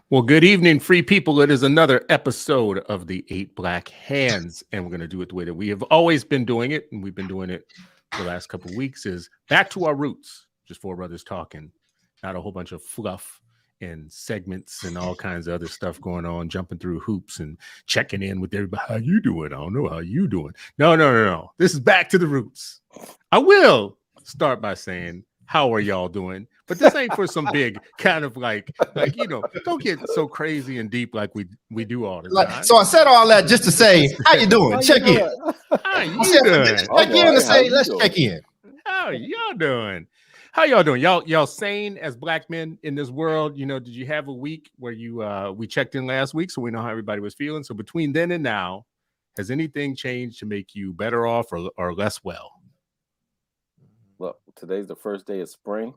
Well, good evening, free people. It is another episode of the 8 Black Hands, and we're going to do it the way that we have always been doing it, and we've been doing it the last couple of weeks, is back to our roots, just four brothers talking, not a whole bunch of fluff and segments and all kinds of other stuff going on, jumping through hoops and checking in with everybody. How you doing? I don't know how you doing. No. This is back to the roots. I will start by saying, how are y'all doing? But this ain't for some big kind of like don't get so crazy and deep like we do all the time. So I said all that just to say, how you doing? Check in. How you doing? Check in to say, let's check in. How y'all doing? How y'all doing? Y'all sane as black men in this world? Did you have a week where we checked in last week, so we know how everybody was feeling? So between then and now, has anything changed to make you better off or less well? Look, today's the first day of spring.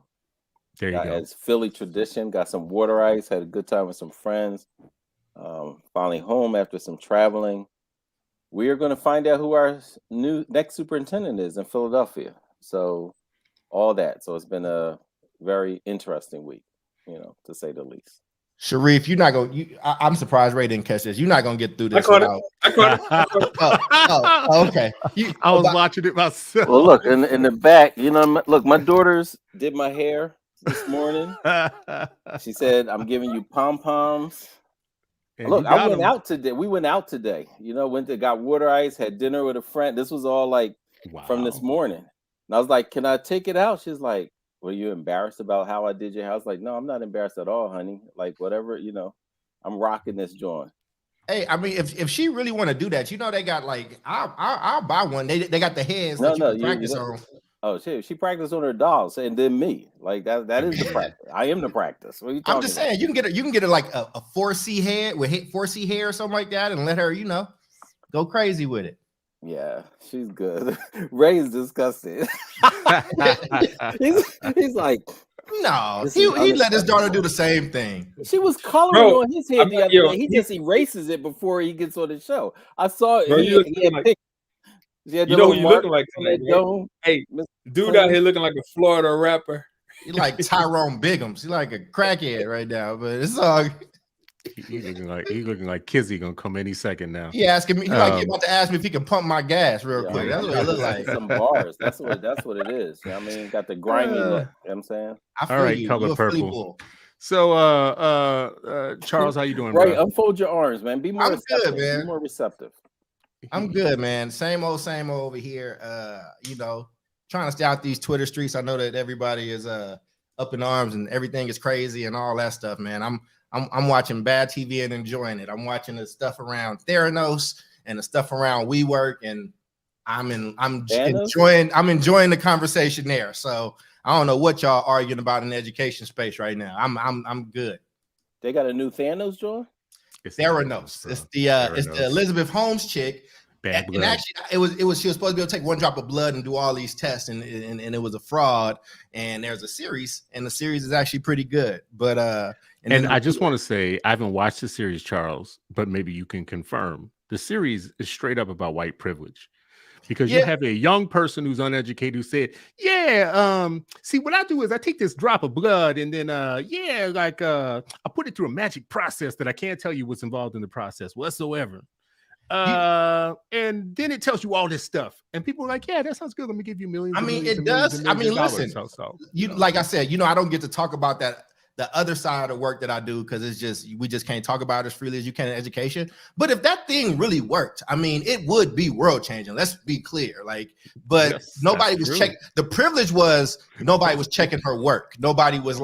There you go. As Philly tradition, got some water ice, had a good time with some friends. Finally home after some traveling. We are going to find out who our next superintendent is in Philadelphia. So all that. So it's been a very interesting week, to say the least. Sharif, you're not going to, I'm surprised Ray didn't catch this. You're not going to get through this. I caught it. Oh, okay. I was watching it myself. Well, look, in the back, look, my daughters did my hair this morning. She said, I'm giving you pom-poms. Look, I went out today. We went out today. Got water ice, had dinner with a friend. This was all from this morning. And I was like, can I take it out? She's like, were you embarrassed about how I did your hair? I was like, no, I'm not embarrassed at all, honey. Like, whatever, I'm rocking this joint. Hey, I mean, if she really want to do that, they got I'll buy one. They got the heads that you can practice on. Oh, she practiced on her dolls and then me. Like that is the practice. I am the practice. What are you talking I'm just saying, you can get it like a 4C head with 4C hair or something like that, and let her, go crazy with it. Yeah, she's good. Ray is disgusted. he's like, no, he let his daughter do the same thing. She was coloring on his head the other day. He just erases it before he gets on the show. I saw it. You know who you looking like today, right? Hey, dude out here looking like a Florida rapper. He like Tyrone Biggums. He like a crackhead right now, but it's all. He's looking like Kizzy gonna come any second now. He asking me. He about to ask me if he can pump my gas real quick. That's what it looks like. Some bars. That's what it is. I mean, got the grimy look. You know what I'm saying? All right, color purple. So, Charles, how you doing? Right, bro? Unfold your arms, man. Be more receptive. Good, man. Be more receptive. I'm good, man. Same old over here. Trying to stay out these Twitter streets. I know that everybody is up in arms and everything is crazy and all that stuff, man. I'm watching bad TV and enjoying it. I'm watching the stuff around Theranos and the stuff around WeWork, and I'm enjoying the conversation there. So I don't know what y'all arguing about in the education space right now. I'm good. They got a new Thanos, Joy? Theranos. It's the Elizabeth Holmes chick. Bad blood. And actually, she was supposed to be able to take one drop of blood and do all these tests, and it was a fraud. And there's a series, and the series is actually pretty good. But and I just want to say, I haven't watched the series, Charles, but maybe you can confirm the series is straight up about white privilege. Because you have a young person who's uneducated who said, see, what I do is I take this drop of blood and then, I put it through a magic process that I can't tell you what's involved in the process whatsoever. And then it tells you all this stuff. And people are like, yeah, that sounds good. Let me give you millions. I mean, it does. I mean, listen, like I said, I don't get to talk about that. The other side of the work that I do, because we just can't talk about it as freely as you can in education. But if that thing really worked, I mean, it would be world changing. Let's be clear. Nobody was checking. The privilege was nobody was checking her work. Nobody was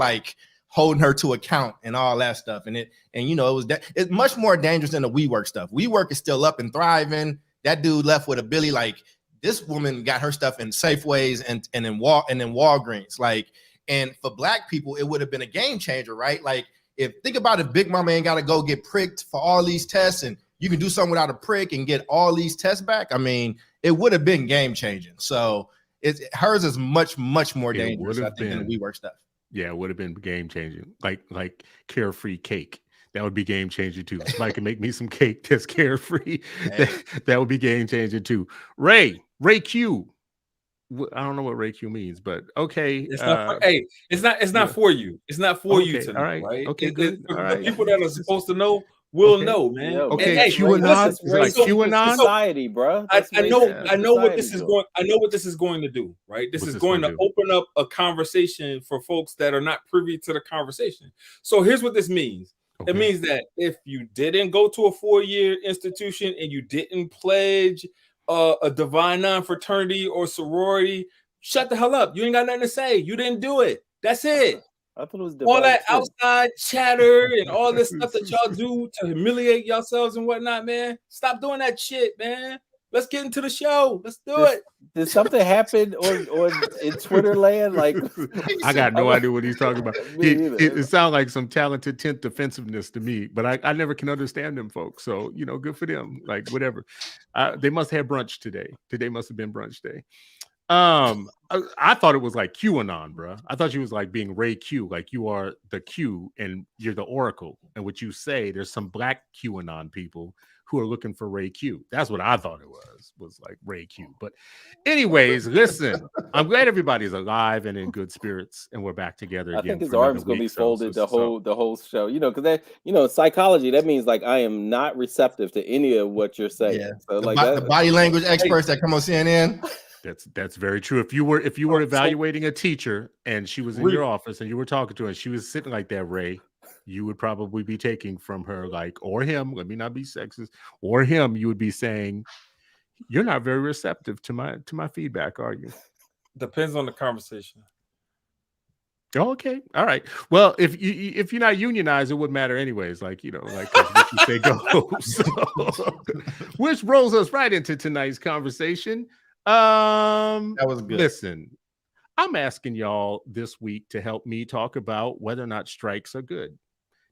holding her to account and all that stuff. And it's much more dangerous than the WeWork stuff. WeWork is still up and thriving. That dude left with a Billy. This woman got her stuff in Safeways and then Walgreens. And for black people, it would have been a game changer, right? Think about if Big Mama ain't got to go get pricked for all these tests, and you can do something without a prick and get all these tests back. I mean, it would have been game changing. So hers is much more dangerous, I think, than the WeWork stuff. Yeah, it would have been game changing. Like carefree cake. That would be game changing too. If I can make me some cake that's carefree, that would be game changing too. Ray Q. I don't know what Ray Q means, but okay. It's not. It's not for you. It's not for you to know, right? Okay, good. The people that are supposed to know will know, man. Yeah, okay, QAnon is like QAnon society, bro. I know what this is going. I know what this is going to do, right? This is going to open up a conversation for folks that are not privy to the conversation. So here's what this means. Okay. It means that if you didn't go to a 4-year institution and you didn't pledge a divine non-fraternity or sorority, shut the hell up. You ain't got nothing to say. You didn't do it. That's it. I thought it was all that outside chatter and all this stuff that y'all do to humiliate yourselves and whatnot, man. Stop doing that shit, man. Let's get into the show. Let's do it. Did something happen on in Twitter land? Like, I got no idea what he's talking about. It sounds like some talented 10th defensiveness to me, but I never can understand them folks. So, good for them. Like, whatever. They must have brunch today. Today must have been brunch day. I thought it was like QAnon, bro. I thought you was like being Ray Q, like you are the Q and you're the Oracle. And what you say, there's some black QAnon people who are looking for Ray Q. That's what I thought it was like Ray Q. But anyways, listen, I'm glad everybody's alive and in good spirits, and we're back together again. I think his arm's gonna be folded the whole show. Because psychology, that means like I am not receptive to any of what you're saying. Yeah. So the body language experts that come on CNN. That's very true. If you were evaluating a teacher and she was in your office and you were talking to her and she was sitting like that, Ray, you would probably be taking from her or him, let me not be sexist, or him, you would be saying, you're not very receptive to my feedback, are you? Depends on the conversation. Okay. All right. Well, if you're not unionized, it wouldn't matter anyways. Like, what you say goes. So, which rolls us right into tonight's conversation. That was good. Listen, I'm asking y'all this week to help me talk about whether or not strikes are good.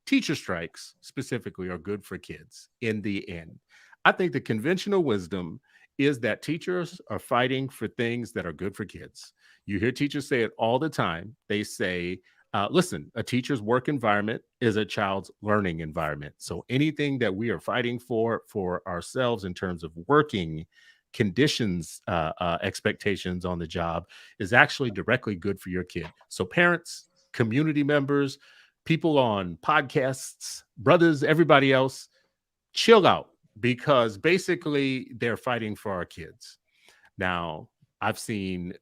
Teacher strikes specifically are good for kids in the end. I think the conventional wisdom is that teachers are fighting for things that are good for kids. You hear teachers say it all the time. They say, listen, a teacher's work environment is a child's learning environment. So anything that we are fighting for ourselves in terms of working conditions, expectations on the job is actually directly good for your kid. So parents, community members, people on podcasts, brothers, everybody else, chill out, because basically they're fighting for our kids. Now, I've seen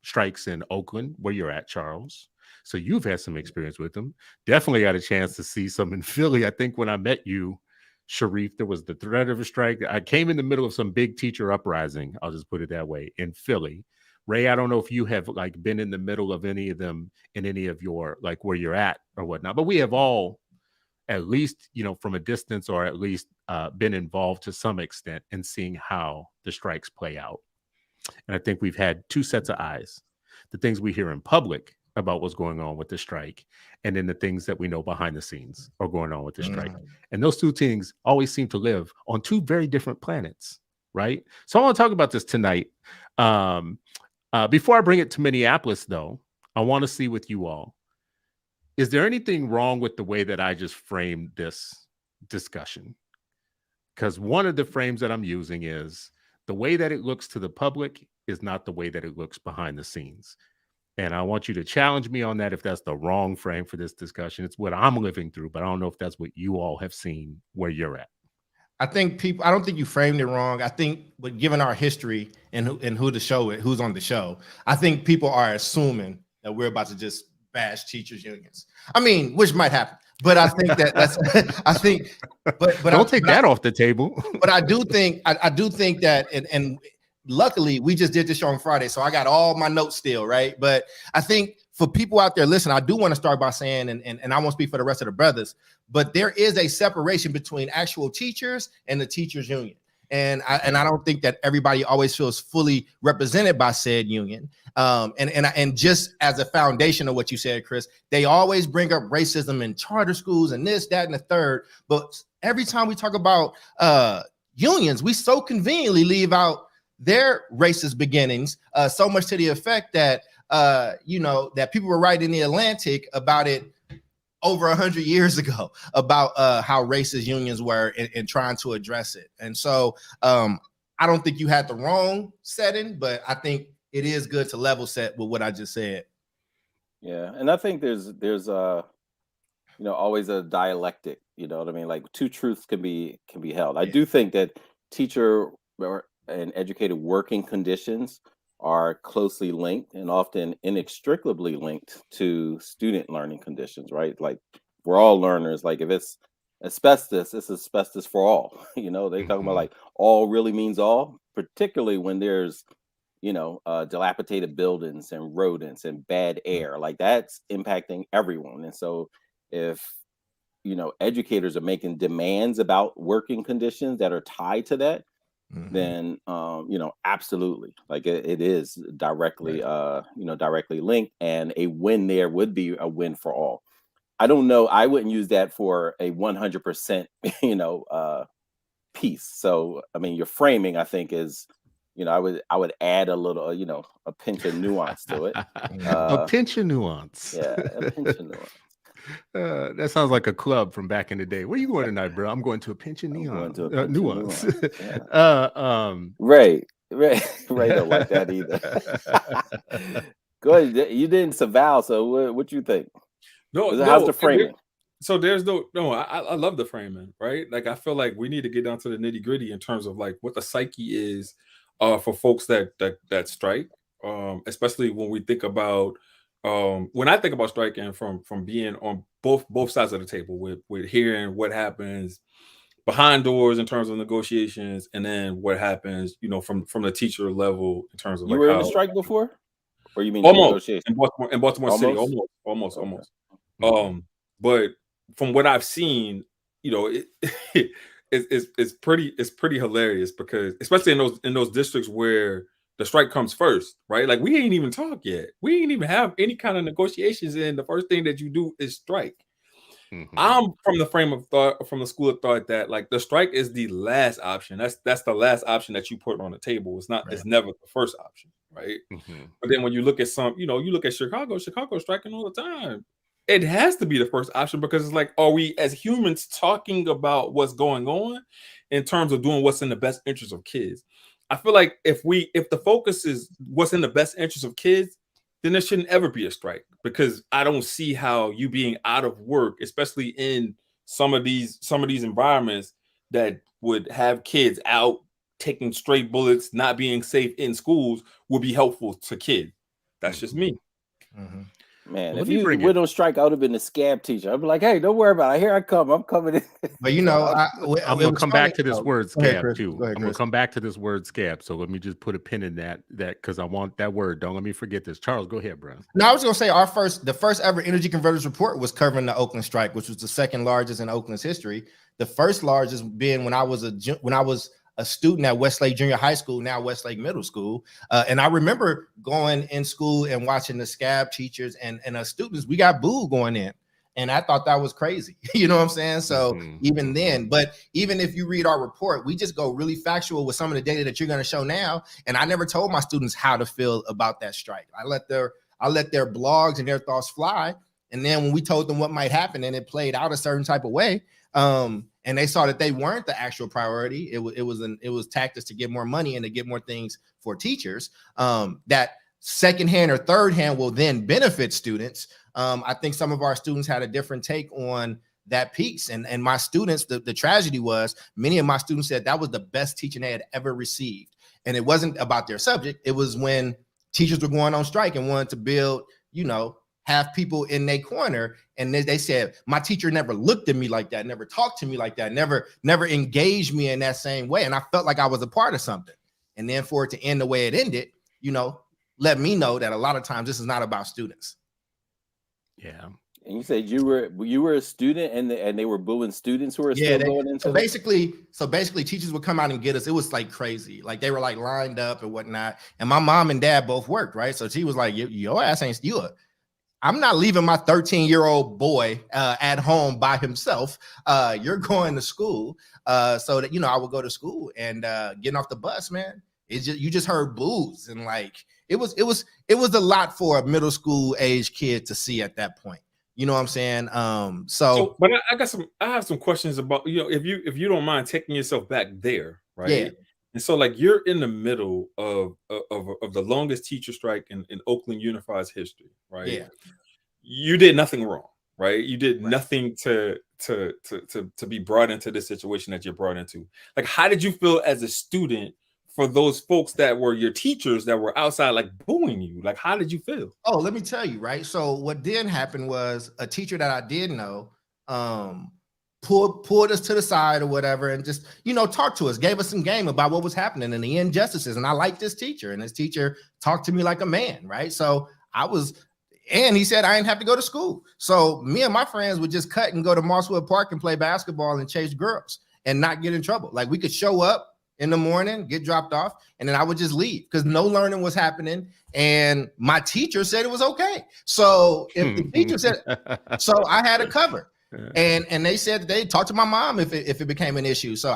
strikes in Oakland, where you're at, Charles. So you've had some experience with them. Definitely had a chance to see some in Philly. I think when I met you, Sharif, there was the threat of a strike. I came in the middle of some big teacher uprising. I'll just put it that way, in Philly. Ray, I don't know if you have like been in the middle of any of them in any of your, like where you're at or whatnot, but we have all at least, from a distance or at least been involved to some extent in seeing how the strikes play out. And I think we've had two sets of eyes, the things we hear in public about what's going on with the strike, and then the things that we know behind the scenes are going on with the strike. And those two things always seem to live on two very different planets, right? So I want to talk about this tonight. Before I bring it to Minneapolis, though, I want to see with you all, is there anything wrong with the way that I just framed this discussion? Because one of the frames that I'm using is the way that it looks to the public is not the way that it looks behind the scenes. And I want you to challenge me on that if that's the wrong frame for this discussion. It's what I'm living through, but I don't know if that's what you all have seen where you're at. I don't think you framed it wrong. I think, but given our history and who the show is, who's on the show, I think people are assuming that we're about to just bash teachers unions. I mean, which might happen, but I think but don't take that off the table. But I do think that, and luckily we just did this show on Friday, so I got all my notes still, right? But I think for people out there listening, I do want to start by saying, and I won't speak for the rest of the brothers, but there is a separation between actual teachers and the teachers union. And I don't think that everybody always feels fully represented by said union. And just as a foundation of what you said, Chris, they always bring up racism in charter schools and this, that, and the third. But every time we talk about unions, we so conveniently leave out their racist beginnings, so much to the effect that that people were writing in the Atlantic about it over 100 years ago about how racist unions were and trying to address it. And so I don't think you had the wrong setting, but I think it is good to level set with what I just said. Yeah, and I think there's always a dialectic, you know what I mean? Like two truths can be held. I do think that teacher and educator working conditions are closely linked and often inextricably linked to student learning conditions, right? Like we're all learners. Like if it's asbestos, it's asbestos for all. They talking about like all really means all, particularly when there's, dilapidated buildings and rodents and bad air, like that's impacting everyone. And so if, educators are making demands about working conditions that are tied to that, then absolutely, like it is directly directly linked, and a win there would be a win for all. I don't know, I wouldn't use that for a 100% piece. So I mean, your framing, I think, is I would add a little a pinch of nuance to it. A pinch of nuance. Yeah, a pinch of nuance. That sounds like a club from back in the day. Where you going tonight, bro? I'm going to a pinch of nuance. Yeah. Ray don't like that either. Go ahead. You didn't disavow, so what you think? How's the framing? So there's I love the framing, right? Like I feel like we need to get down to the nitty gritty in terms of like what the psyche is for folks that strike, especially when we think about. When I think about striking from being on both sides of the table with hearing what happens behind doors in terms of negotiations, and then what happens, from the teacher level in terms of you were in a strike before, or you mean almost in Baltimore City, almost. Okay. But from what I've seen, it's pretty hilarious because especially in those districts where the strike comes first, right? Like we ain't even talk yet. We ain't even have any kind of negotiations, and the first thing that you do is strike. I'm from the school of thought that like the strike is the last option. That's the last option that you put on the table. It's not. Right. It's never the first option, right? But then when you look at you look at Chicago's striking all the time. It has to be the first option because it's like, are we as humans talking about what's going on in terms of doing what's in the best interest of kids? I feel like if the focus is what's in the best interest of kids, then there shouldn't ever be a strike, because I don't see how you being out of work, especially in some of these environments that would have kids out taking straight bullets, not being safe in schools, would be helpful to kids. That's just me. Man, well, if you went on strike, I would have been a scab teacher. I'd be like, hey, don't worry about it. Here I come. I'm coming in. But I'm going to come back to this word scab too. I'm going to come back to this word scab. So let me just put a pin in that because I want that word. Don't let me forget this. Charles, go ahead, bro. No, I was going to say the first ever Energy Converters report was covering the Oakland strike, which was the second largest in Oakland's history. The first largest being when I was a student at Westlake Junior High School, now Westlake Middle School. And I remember going in school and watching the scab teachers and us students, we got booed going in. And I thought that was crazy. You know what I'm saying? So even then, but even if you read our report, we just go really factual with some of the data that you're going to show now. And I never told my students how to feel about that strike. I let their blogs and their thoughts fly. And then when we told them what might happen and it played out a certain type of way, and they saw that they weren't the actual priority. It was tactics to get more money and to get more things for teachers. That second hand or third hand will then benefit students. I think some of our students had a different take on that piece. And my students, the tragedy was many of my students said that was the best teaching they had ever received. And it wasn't about their subject. It was when teachers were going on strike and wanted to build, have people in their corner. And they said, my teacher never looked at me like that, never talked to me like that, never engaged me in that same way. And I felt like I was a part of something. And then for it to end the way it ended, let me know that a lot of times this is not about students. Yeah. And you said you were a student, and they were booing students who were still going into. So basically, teachers would come out and get us. It was like crazy. Like they were like lined up and whatnot. And my mom and dad both worked, right? So she was like, "Your ass ain't you. I'm not leaving my 13-year-old boy at home by himself. You're going to school." So that I would go to school and getting off the bus, man. You just heard boos and like it was a lot for a middle school age kid to see at that point. You know what I'm saying? But I have some questions about, if you don't mind taking yourself back there, right? Yeah. And so like you're in the middle of the longest teacher strike in Oakland Unified's history, right? Yeah. You did nothing wrong, right? You did nothing to be brought into this situation that you're brought into. Like, how did you feel as a student for those folks that were your teachers that were outside like booing you? Like, how did you feel? Oh, let me tell you, right? So what then happened was a teacher that I did know pulled us to the side or whatever and just, talked to us, gave us some game about what was happening and the injustices. And I liked this teacher, and this teacher talked to me like a man, right? So and he said I didn't have to go to school. So me and my friends would just cut and go to Mosswood Park and play basketball and chase girls and not get in trouble. Like we could show up in the morning, get dropped off, and then I would just leave because no learning was happening. And my teacher said it was okay. So if the teacher said, so I had a cover. And they said they talked to my mom if it became an issue. So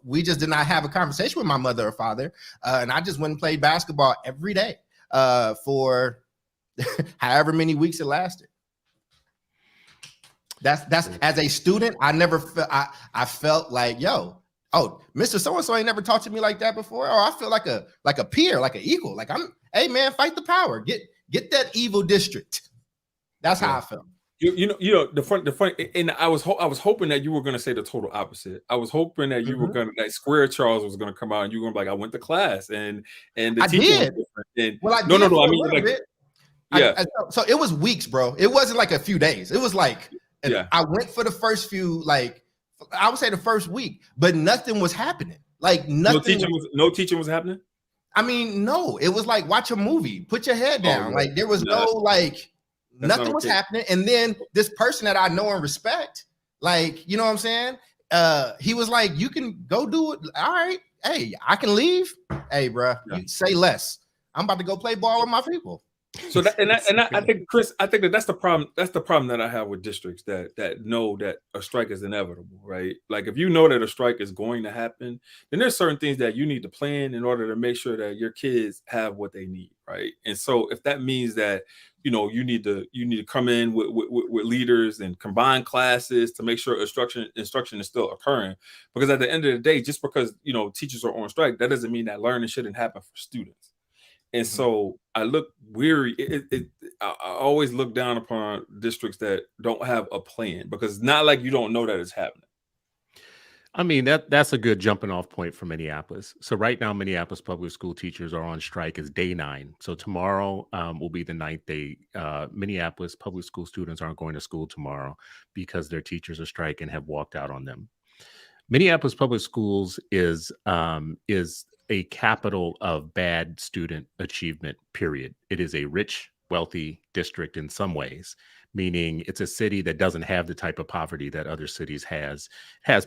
we just did not have a conversation with my mother or father. And I just went and played basketball every day for however many weeks it lasted. That's as a student, I never felt I felt like, Mr. So-and-so ain't never talked to me like that before. Or I feel like a peer, like an equal. Like hey man, fight the power. Get that evil district. That's how I felt. The funny, and I was hoping that you were going to say the total opposite. I was hoping that you were going to, like, Square Charles was going to come out and you were going to be like, I went to class and the teacher was different. No. I mean, like, so it was weeks, bro. It wasn't like a few days. It was like, I went for the first few, like, I would say the first week, but nothing was happening. Like nothing. No teaching was happening. I mean, no. It was like watch a movie, put your head down. Like there was nothing was happening. And then this person that I know and respect, like, you know what I'm saying? He was like, you can go do it. All right. Hey, I can leave. Hey, bro, you say less. I'm about to go play ball with my people. So I think, Chris, that's the problem. That's the problem that I have with districts that know that a strike is inevitable, right? Like if you know that a strike is going to happen, then there's certain things that you need to plan in order to make sure that your kids have what they need, right? And so if that means that you need to come in with leaders and combine classes to make sure instruction is still occurring, because at the end of the day, just because teachers are on strike, that doesn't mean that learning shouldn't happen for students. And so I look weary. I always look down upon districts that don't have a plan, because it's not like you don't know that it's happening. I mean, that's a good jumping off point for Minneapolis. So right now, Minneapolis public school teachers are on strike. It's day 9. So tomorrow will be the 9th day. Minneapolis public school students aren't going to school tomorrow because their teachers are striking and have walked out on them. Minneapolis public schools is a capital of bad student achievement, period. It is a rich, wealthy district in some ways, meaning it's a city that doesn't have the type of poverty that other cities has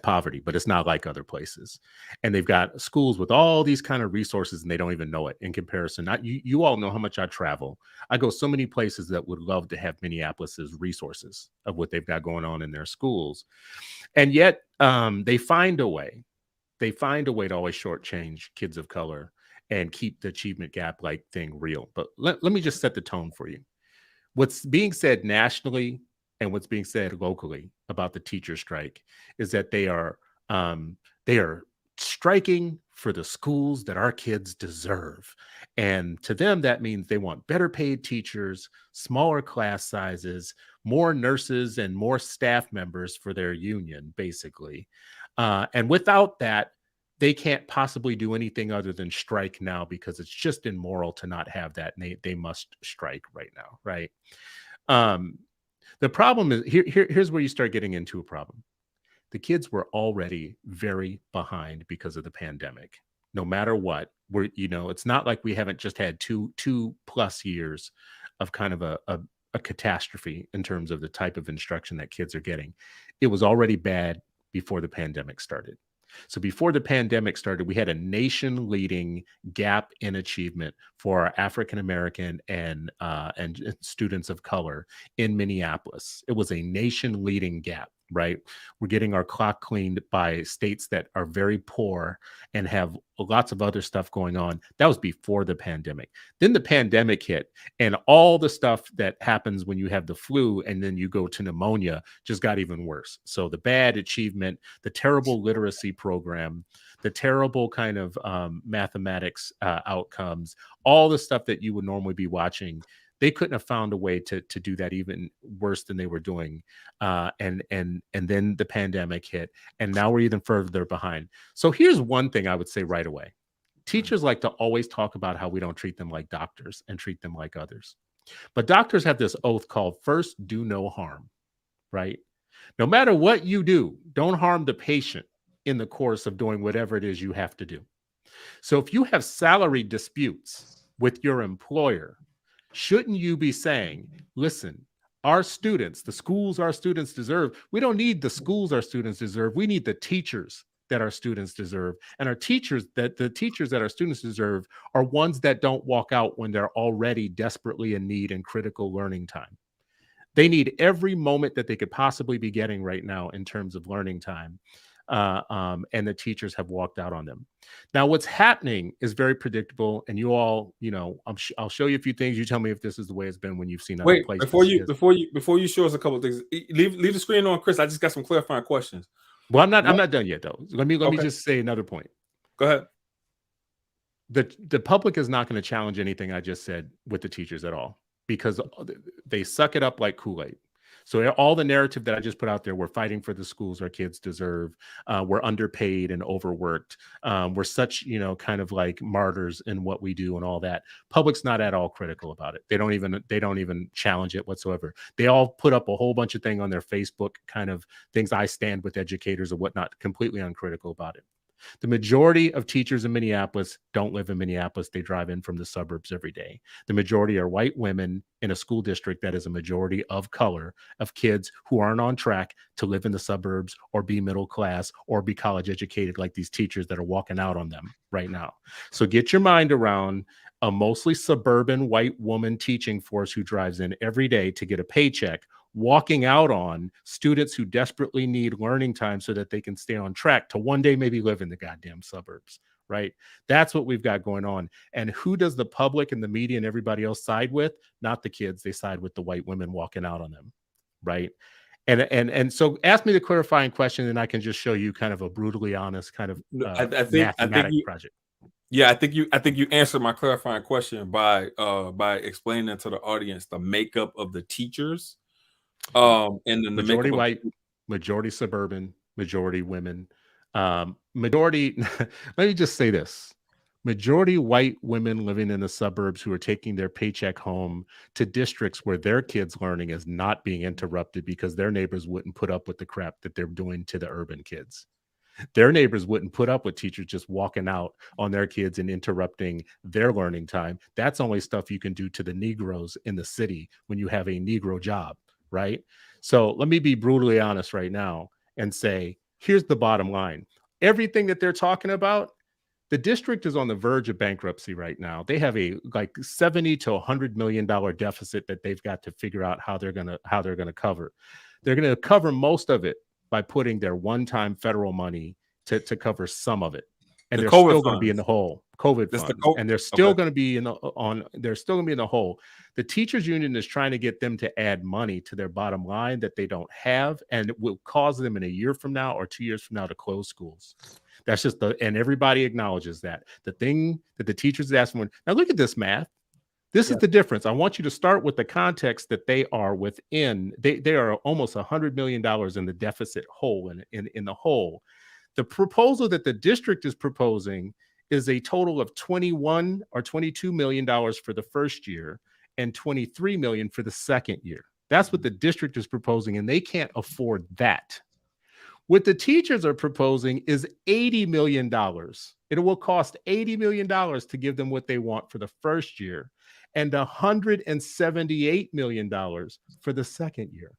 poverty, but it's not like other places. And they've got schools with all these kind of resources and they don't even know it in comparison. You all know how much I travel. I go so many places that would love to have Minneapolis's resources of what they've got going on in their schools. And yet they find a way to always shortchange kids of color and keep the achievement gap like thing real. But let me just set the tone for you. What's being said nationally and what's being said locally about the teacher strike is that they are striking for the schools that our kids deserve. And to them, that means they want better paid teachers, smaller class sizes, more nurses, and more staff members for their union, basically. And without that, they can't possibly do anything other than strike now, because it's just immoral to not have that. And they must strike right now, right? The problem is here's where you start getting into a problem. The kids were already very behind because of the pandemic. No matter what, it's not like we haven't just had two plus years of kind of a catastrophe in terms of the type of instruction that kids are getting. It was already bad before the pandemic started. So before the pandemic started, we had a nation-leading gap in achievement for our African-American and students of color in Minneapolis. It was a nation-leading gap, right? We're getting our clock cleaned by states that are very poor and have lots of other stuff going on. That was before the pandemic. Then the pandemic hit, and all the stuff that happens when you have the flu and then you go to pneumonia just got even worse. So the bad achievement, the terrible literacy program, the terrible kind of mathematics outcomes, all the stuff that you would normally be watching, they couldn't have found a way to do that even worse than they were doing. And then the pandemic hit, and now we're even further behind. So here's one thing I would say right away. Teachers like to always talk about how we don't treat them like doctors and treat them like others. But doctors have this oath called first do no harm, right? No matter what you do, don't harm the patient in the course of doing whatever it is you have to do. So if you have salary disputes with your employer, shouldn't you be saying, listen, our students, the schools our students deserve, we don't need the schools our students deserve. We need the teachers that our students deserve. And the teachers that our students deserve are ones that don't walk out when they're already desperately in need and critical learning time. They need every moment that they could possibly be getting right now in terms of learning time. And the teachers have walked out on them. Now, what's happening is very predictable, and you all, I'll show you a few things. You tell me if this is the way it's been when you've seen other places. Before you show us a couple of things, leave the screen on, Chris. I just got some clarifying questions. Well, I'm not done yet, though. Let me just say another point. Go ahead. The public is not going to challenge anything I just said with the teachers at all, because they suck it up like Kool-Aid. So all the narrative that I just put out there, we're fighting for the schools our kids deserve. We're underpaid and overworked. We're such, kind of like martyrs in what we do and all that. Public's not at all critical about it. They don't even challenge it whatsoever. They all put up a whole bunch of things on their Facebook, kind of things I stand with educators or whatnot, completely uncritical about it. The majority of teachers in Minneapolis don't live in Minneapolis. They drive in from the suburbs every day. The majority are white women in a school district that is a majority of color, of kids who aren't on track to live in the suburbs or be middle class or be college educated like these teachers that are walking out on them right now. So get your mind around a mostly suburban white woman teaching force who drives in every day to get a paycheck, walking out on students who desperately need learning time so that they can stay on track to one day maybe live in the goddamn suburbs, right? That's what we've got going on. And who does the public and the media and everybody else side with? Not the kids. They side with the white women walking out on them, right? And so ask me the clarifying question, and I can just show you kind of a brutally honest kind of mathematic project. Yeah, I think you answered my clarifying question by explaining to the audience the makeup of the teachers. And then the majority white, majority suburban, majority women, majority. Let me just say this: majority white women living in the suburbs who are taking their paycheck home to districts where their kids' learning is not being interrupted because their neighbors wouldn't put up with the crap that they're doing to the urban kids. Their neighbors wouldn't put up with teachers just walking out on their kids and interrupting their learning time. That's only stuff you can do to the Negroes in the city when you have a Negro job. Right. So let me be brutally honest right now and say, here's the bottom line. Everything that they're talking about, the district is on the verge of bankruptcy right now. They have a like $70 to $100 million deficit that they've got to figure out how they're going to cover. They're going to cover most of it by putting their one-time federal money to cover some of it. And they're still going to be in the hole. COVID funds, and they're still going to be they're still going to be in the hole. The teachers union is trying to get them to add money to their bottom line that they don't have, and it will cause them in a year from now or 2 years from now to close schools. That's just and everybody acknowledges that. The thing that the teachers is asking for. Now look at this math. This is the difference. I want you to start with the context that they are within. They are almost $100 million in the deficit hole in the hole. The proposal that the district is proposing is a total of $21 or $22 million for the first year and $23 million for the second year. That's what the district is proposing, and they can't afford that. What the teachers are proposing is $80 million. It will cost $80 million to give them what they want for the first year and $178 million for the second year.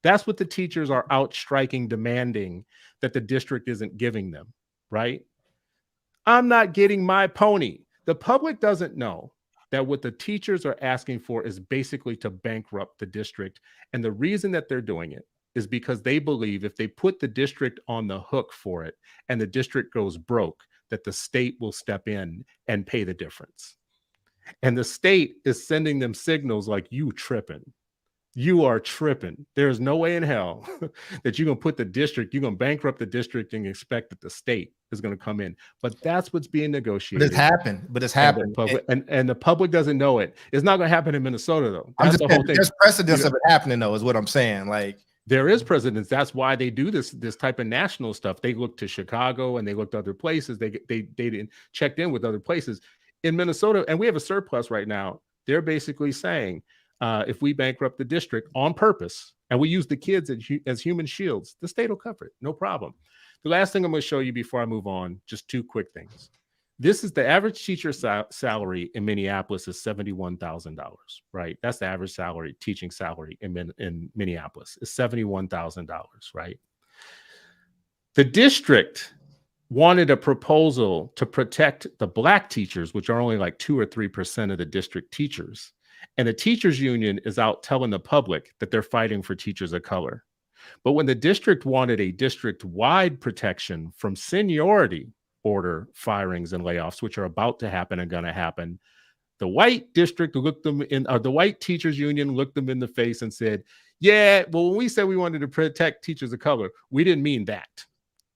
That's what the teachers are out striking, demanding that the district isn't giving them, right? I'm not getting my pony. The public doesn't know that what the teachers are asking for is basically to bankrupt the district. And the reason that they're doing it is because they believe if they put the district on the hook for it and the district goes broke, that the state will step in and pay the difference. And the state is sending them signals like, you tripping. You are tripping. There's no way in hell that you're going to put the district, you're going to bankrupt the district and expect that the state is going to come in. But that's what's being negotiated. But it's happened. And the public doesn't know it. It's not going to happen in Minnesota, though. That's the whole thing. There's precedence of it happening, though, is what I'm saying. Like, there is precedence. That's why they do this type of national stuff. They look to Chicago and they looked to other places. They didn't checked in with other places. In Minnesota, and we have a surplus right now, they're basically saying, if we bankrupt the district on purpose and we use the kids as human shields, the state will cover it. No problem. The last thing I'm going to show you before I move on, just two quick things. This is the average teacher salary in Minneapolis is $71,000, right? That's the average salary, teaching salary in Minneapolis is $71,000, right? The district wanted a proposal to protect the Black teachers, which are only like 2 or 3% of the district teachers. And the teachers union is out telling the public that they're fighting for teachers of color. But when the district wanted a district-wide protection from seniority order firings and layoffs, which are about to happen and going to happen, the white district looked them in, or the white teachers union looked them in the face and said, yeah, well, when we said we wanted to protect teachers of color, we didn't mean that.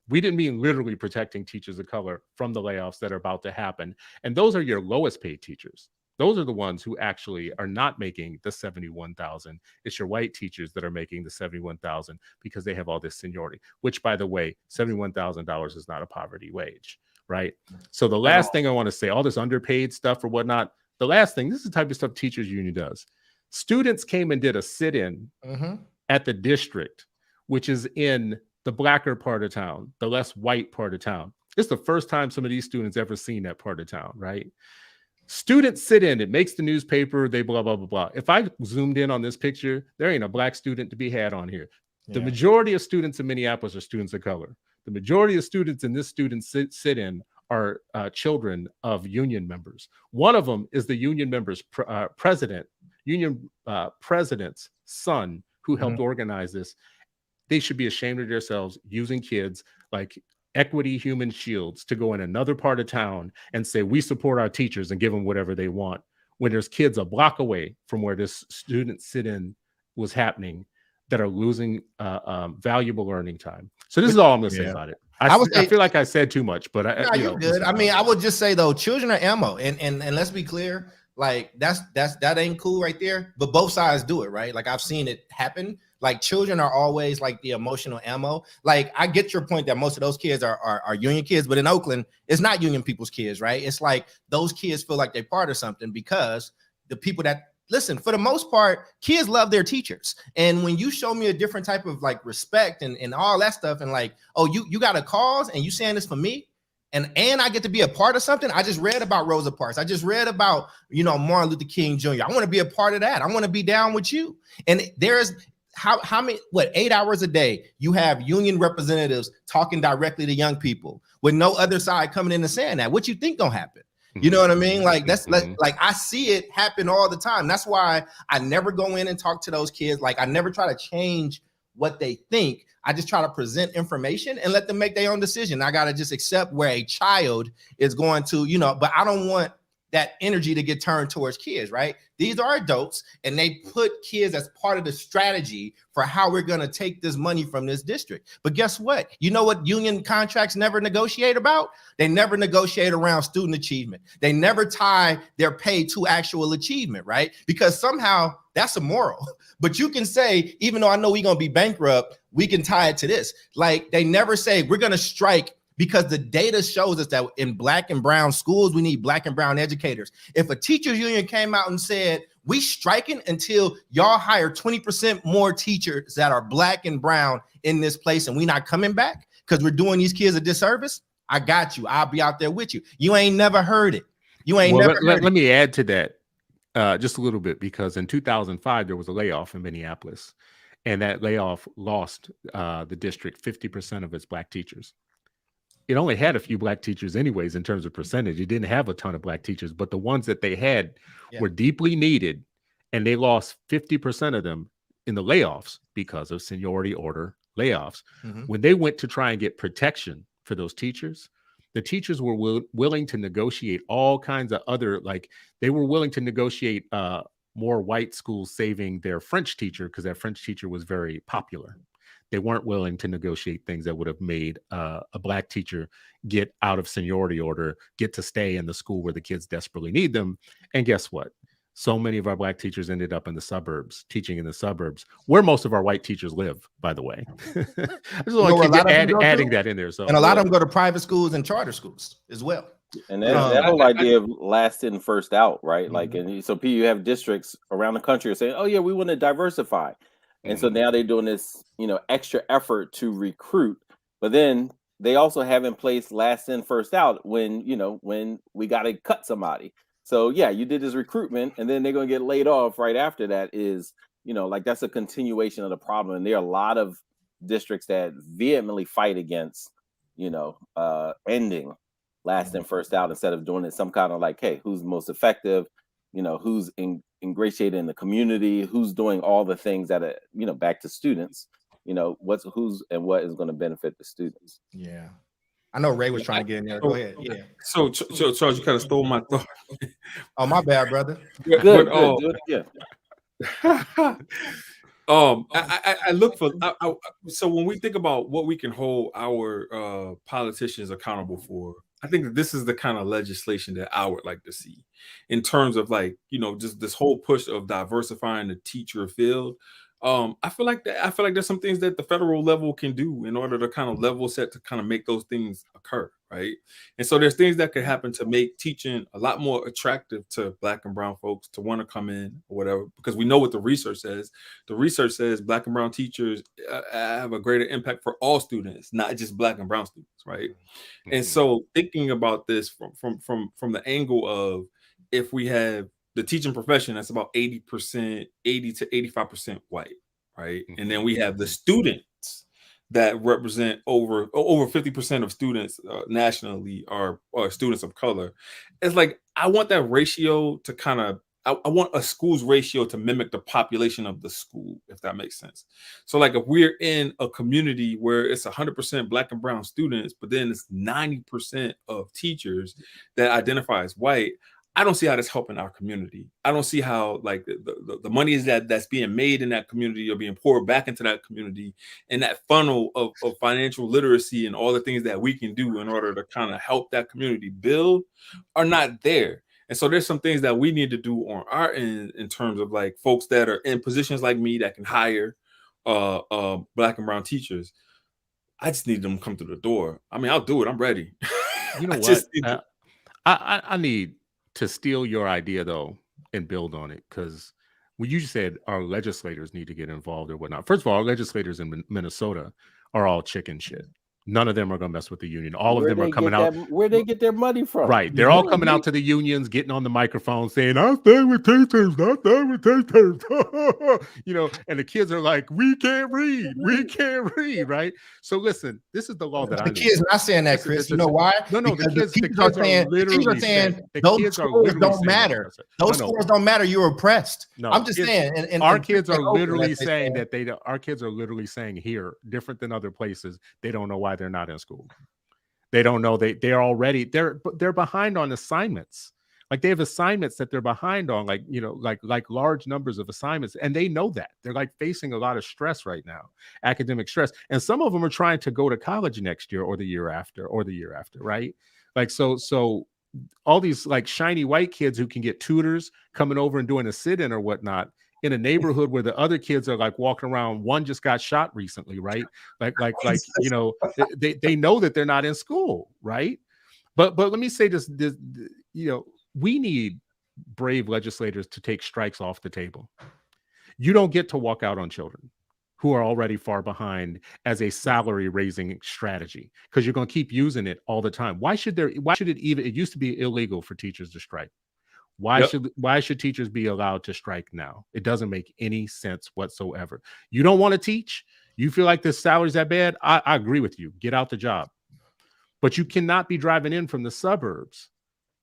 We didn't mean literally protecting teachers of color from the layoffs that are about to happen. And those are your lowest paid teachers. Those are the ones who actually are not making the $71,000. It's your white teachers that are making the $71,000 because they have all this seniority, which, by the way, $71,000 is not a poverty wage, right? So the last thing I want to say, all this underpaid stuff or whatnot, the last thing, this is the type of stuff teachers union does. Students came and did a sit-in at the district, which is in the blacker part of town, the less white part of town. It's the first time some of these students ever seen that part of town, right? Students sit in, it makes the newspaper, they blah, blah, blah, blah. If I zoomed in on this picture, there ain't a Black student to be had on here. Yeah. The majority of students in Minneapolis are students of color. The majority of students in this student sit-in are children of union members. One of them is the union member's president's son who helped organize this. They should be ashamed of themselves using kids like Equity Human Shields to go in another part of town and say, we support our teachers and give them whatever they want, when there's kids a block away from where this student sit-in was happening that are losing valuable learning time. So this is all I'm going to say about it. I feel like I said too much, but you're good. I mean, I would just say though, children are ammo, and let's be clear, like that ain't cool right there. But both sides do it, right? Like I've seen it happen. Like children are always like the emotional ammo. Like I get your point that most of those kids are union kids, but in Oakland, it's not union people's kids, right? It's like those kids feel like they're part of something because the people that listen, for the most part, kids love their teachers. And when you show me a different type of like respect and all that stuff, and like, oh, you got a cause and you saying this for me, and I get to be a part of something. I just read about Rosa Parks. I just read about, Martin Luther King Jr. I want to be a part of that. I want to be down with you. And there's how many, 8 hours a day you have union representatives talking directly to young people with no other side coming in and saying that. What you think gonna happen? You know what I mean? Like like I see it happen all the time. That's why I never go in and talk to those kids. Like I never try to change what they think. I just try to present information and let them make their own decision. I gotta just accept where a child is going to, but I don't want that energy to get turned towards kids, right? These are adults and they put kids as part of the strategy for how we're going to take this money from this district. But guess what? You know what union contracts never negotiate about? They never negotiate around student achievement. They never tie their pay to actual achievement, right? Because somehow that's immoral. But you can say, even though I know we're going to be bankrupt, we can tie it to this. Like they never say we're going to strike, because the data shows us that in Black and brown schools, we need Black and brown educators. If a teachers union came out and said, we striking until y'all hire 20% more teachers that are Black and brown in this place and we not coming back because we're doing these kids a disservice, I got you. I'll be out there with you. You ain't never heard it. You ain't never heard it. Let me add to that. Just a little bit, because in 2005 there was a layoff in Minneapolis, and that layoff lost the district 50% of its black teachers. It only had a few black teachers anyways in terms of percentage. It didn't have a ton of black teachers, but the ones that they had were deeply needed, and they lost 50% of them in the layoffs because of seniority order layoffs. When they went to try and get protection for those teachers, the teachers were willing to negotiate all kinds of other, like they were willing to negotiate more white schools saving their French teacher because that French teacher was very popular. They weren't willing to negotiate things that would have made a black teacher get out of seniority order, get to stay in the school where the kids desperately need them. And guess what? So many of our black teachers ended up in the suburbs, teaching in the suburbs, where most of our white teachers live, by the way. I just want to keep adding that in there. So, and a lot of them go to private schools and charter schools as well. And that whole idea of last in, first out, right? Like, and so you have districts around the country are saying, oh yeah, we want to diversify. And so now they're doing this, extra effort to recruit, but then they also have in place last in, first out when we got to cut somebody. So yeah, you did this recruitment and then they're going to get laid off right after that is, like that's a continuation of the problem. And there are a lot of districts that vehemently fight against, ending last in, first out instead of doing it some kind of like, hey, who's most effective? Who's ingratiated in the community, who's doing all the things that are, back to students, who's and what is going to benefit the students. Yeah. I know Ray was trying to get in there. Go ahead. Yeah. So Charles, you kind of stole my thought. Oh, my bad, brother. Good. Do it again. I look for so when we think about what we can hold our politicians accountable for, I think that this is the kind of legislation that I would like to see in terms of like, just this whole push of diversifying the teacher field. I feel like there's some things that the federal level can do in order to kind of level set to kind of make those things occur, right? And so there's things that could happen to make teaching a lot more attractive to Black and brown folks to want to come in or whatever, because we know what the research says. The research says Black and brown teachers have a greater impact for all students, not just Black and brown students, right? And so thinking about this from the angle of if we have the teaching profession, that's about 80 to 85% white, right? And then we have the students that represent over 50% of students nationally are students of color. It's like, I want that ratio to kind of, I want a school's ratio to mimic the population of the school, if that makes sense. So like if we're in a community where it's 100% Black and brown students, but then it's 90% of teachers that identify as white, I don't see how that's helping our community. I don't see how like the money is that's being made in that community or being poured back into that community, and that funnel of financial literacy and all the things that we can do in order to kind of help that community build are not there. And so there's some things that we need to do on our end in terms of like folks that are in positions like me that can hire Black and brown teachers. I just need them to come through the door. I mean, I'll do it. I'm ready. You know what? I need to steal your idea though and build on it, because when you said our legislators need to get involved or whatnot, first of all, our legislators in Minnesota are all chicken shit. None of them are going to mess with the union. All of them are coming out. Where they get their money from? Right. They're all coming out to the unions, getting on the microphone saying, I stand with teachers, I stand with teachers. And the kids are like, we can't read. We can't read. Right. So listen, this is the law that the kids not saying that, Chris. You know why? No, the kids are saying those scores don't matter. Those scores don't matter. You're oppressed. No, I'm just saying. And our kids are literally saying that our kids are literally saying here, different than other places, they don't know why they're not in school. They don't know they're already they're behind on assignments. Like they have assignments that they're behind on, like large numbers of assignments, and they know that they're like facing a lot of stress right now, academic stress, and some of them are trying to go to college next year or the year after, right? Like so all these like shiny white kids who can get tutors coming over and doing a sit-in or whatnot in a neighborhood where the other kids are like walking around. One just got shot recently, right? Like they know that they're not in school, right? But let me say this, we need brave legislators to take strikes off the table. You don't get to walk out on children who are already far behind as a salary raising strategy, because you're going to keep using it all the time. Why should it used to be illegal for teachers to strike. Why should teachers be allowed to strike now? It doesn't make any sense whatsoever. You don't want to teach? You feel like the salary's that bad? I agree with you. Get out the job. But you cannot be driving in from the suburbs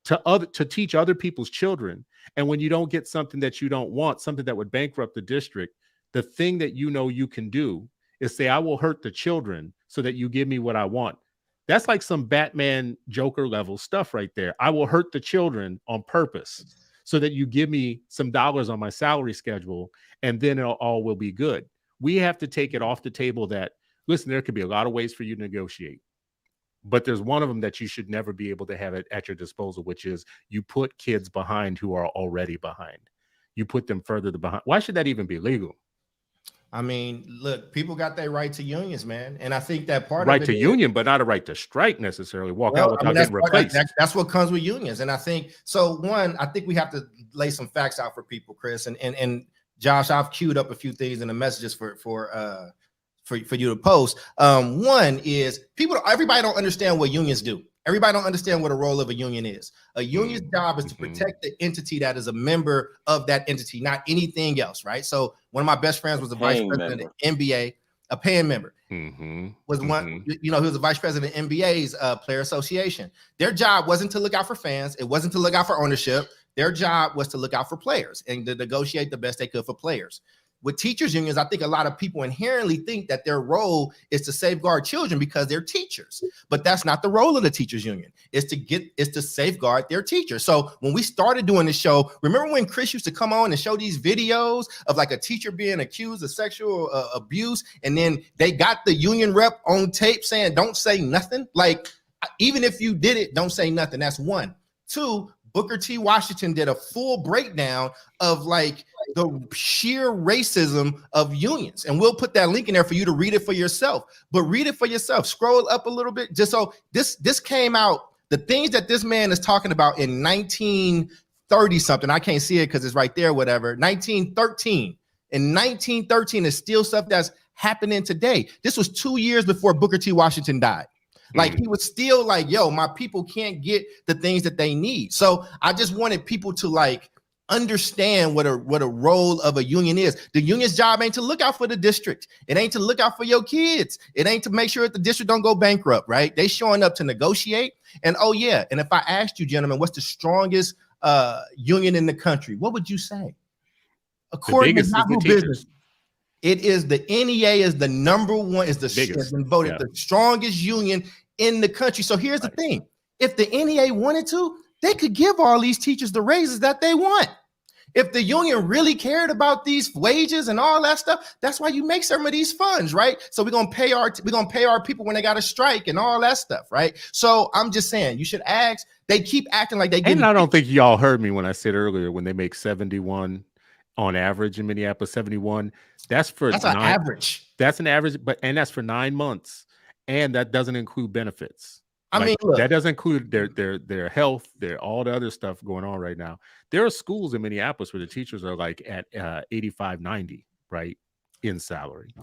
to teach other people's children. And when you don't get something that you don't want, something that would bankrupt the district, the thing that you know you can do is say, I will hurt the children so that you give me what I want. That's like some Batman Joker level stuff right there. I will hurt the children on purpose so that you give me some dollars on my salary schedule, and then all will be good. We have to take it off the table that, listen, there could be a lot of ways for you to negotiate, but there's one of them that you should never be able to have it at your disposal, which is you put kids behind who are already behind. You put them further behind. Why should that even be legal? I mean, look, people got their right to unions, man. And I think that part right of it to union, but not a right to strike necessarily. Walk out without getting replaced. That's what comes with unions. And I think, so one, I think we have to lay some facts out for people, Chris. And Josh, I've queued up a few things in the messages for you to post. One is everybody don't understand what unions do. Everybody don't understand what a role of a union is. A union's job is to protect the entity that is a member of that entity, not anything else, right? So one of my best friends was a vice president of the NBA, a paying member. Was one, he was a vice president of NBA's Player Association. Their job wasn't to look out for fans. It wasn't to look out for ownership. Their job was to look out for players and to negotiate the best they could for players. With teachers unions, I think a lot of people inherently think that their role is to safeguard children because they're teachers, but that's not the role of the teachers union. It's to safeguard their teachers. So when we started doing this show, remember when Chris used to come on and show these videos of like a teacher being accused of sexual abuse, and then they got the union rep on tape saying, don't say nothing. Like, even if you did it, don't say nothing. That's one. Two, Booker T. Washington did a full breakdown of like the sheer racism of unions. And we'll put that link in there for you to read it for yourself. But read it for yourself. Scroll up a little bit. Just so this came out, the things that this man is talking about in 1930 something. I can't see it because it's right there, whatever. 1913. In 1913 is still stuff that's happening today. This was 2 years before Booker T. Washington died. Like he was still like, yo, my people can't get the things that they need. So I just wanted people to like understand what a role of a union is. The union's job ain't to look out for the district. It ain't to look out for your kids. It ain't to make sure that the district don't go bankrupt, right? They showing up to negotiate. And oh yeah, and if I asked you, gentlemen, what's the strongest union in the country, what would you say? According to Yahoo Business, it is the NEA is the number one, is the biggest, been voted the strongest union in the country. So here's the thing. If the NEA wanted to, they could give all these teachers the raises that they want. If the union really cared about these wages and all that stuff, that's why you make some of these funds, right? So we're gonna pay our people when they got a strike and all that stuff, right? So I'm just saying, you should ask. They keep acting like they. And I don't think y'all heard me when I said earlier, when they make 71 on average in Minneapolis, 71. That's an average. That's an average, and that's for 9 months, and that doesn't include benefits. I mean, look, that doesn't include their health, all the other stuff going on right now. There are schools in Minneapolis where the teachers are like at 85, 90, right, in salary.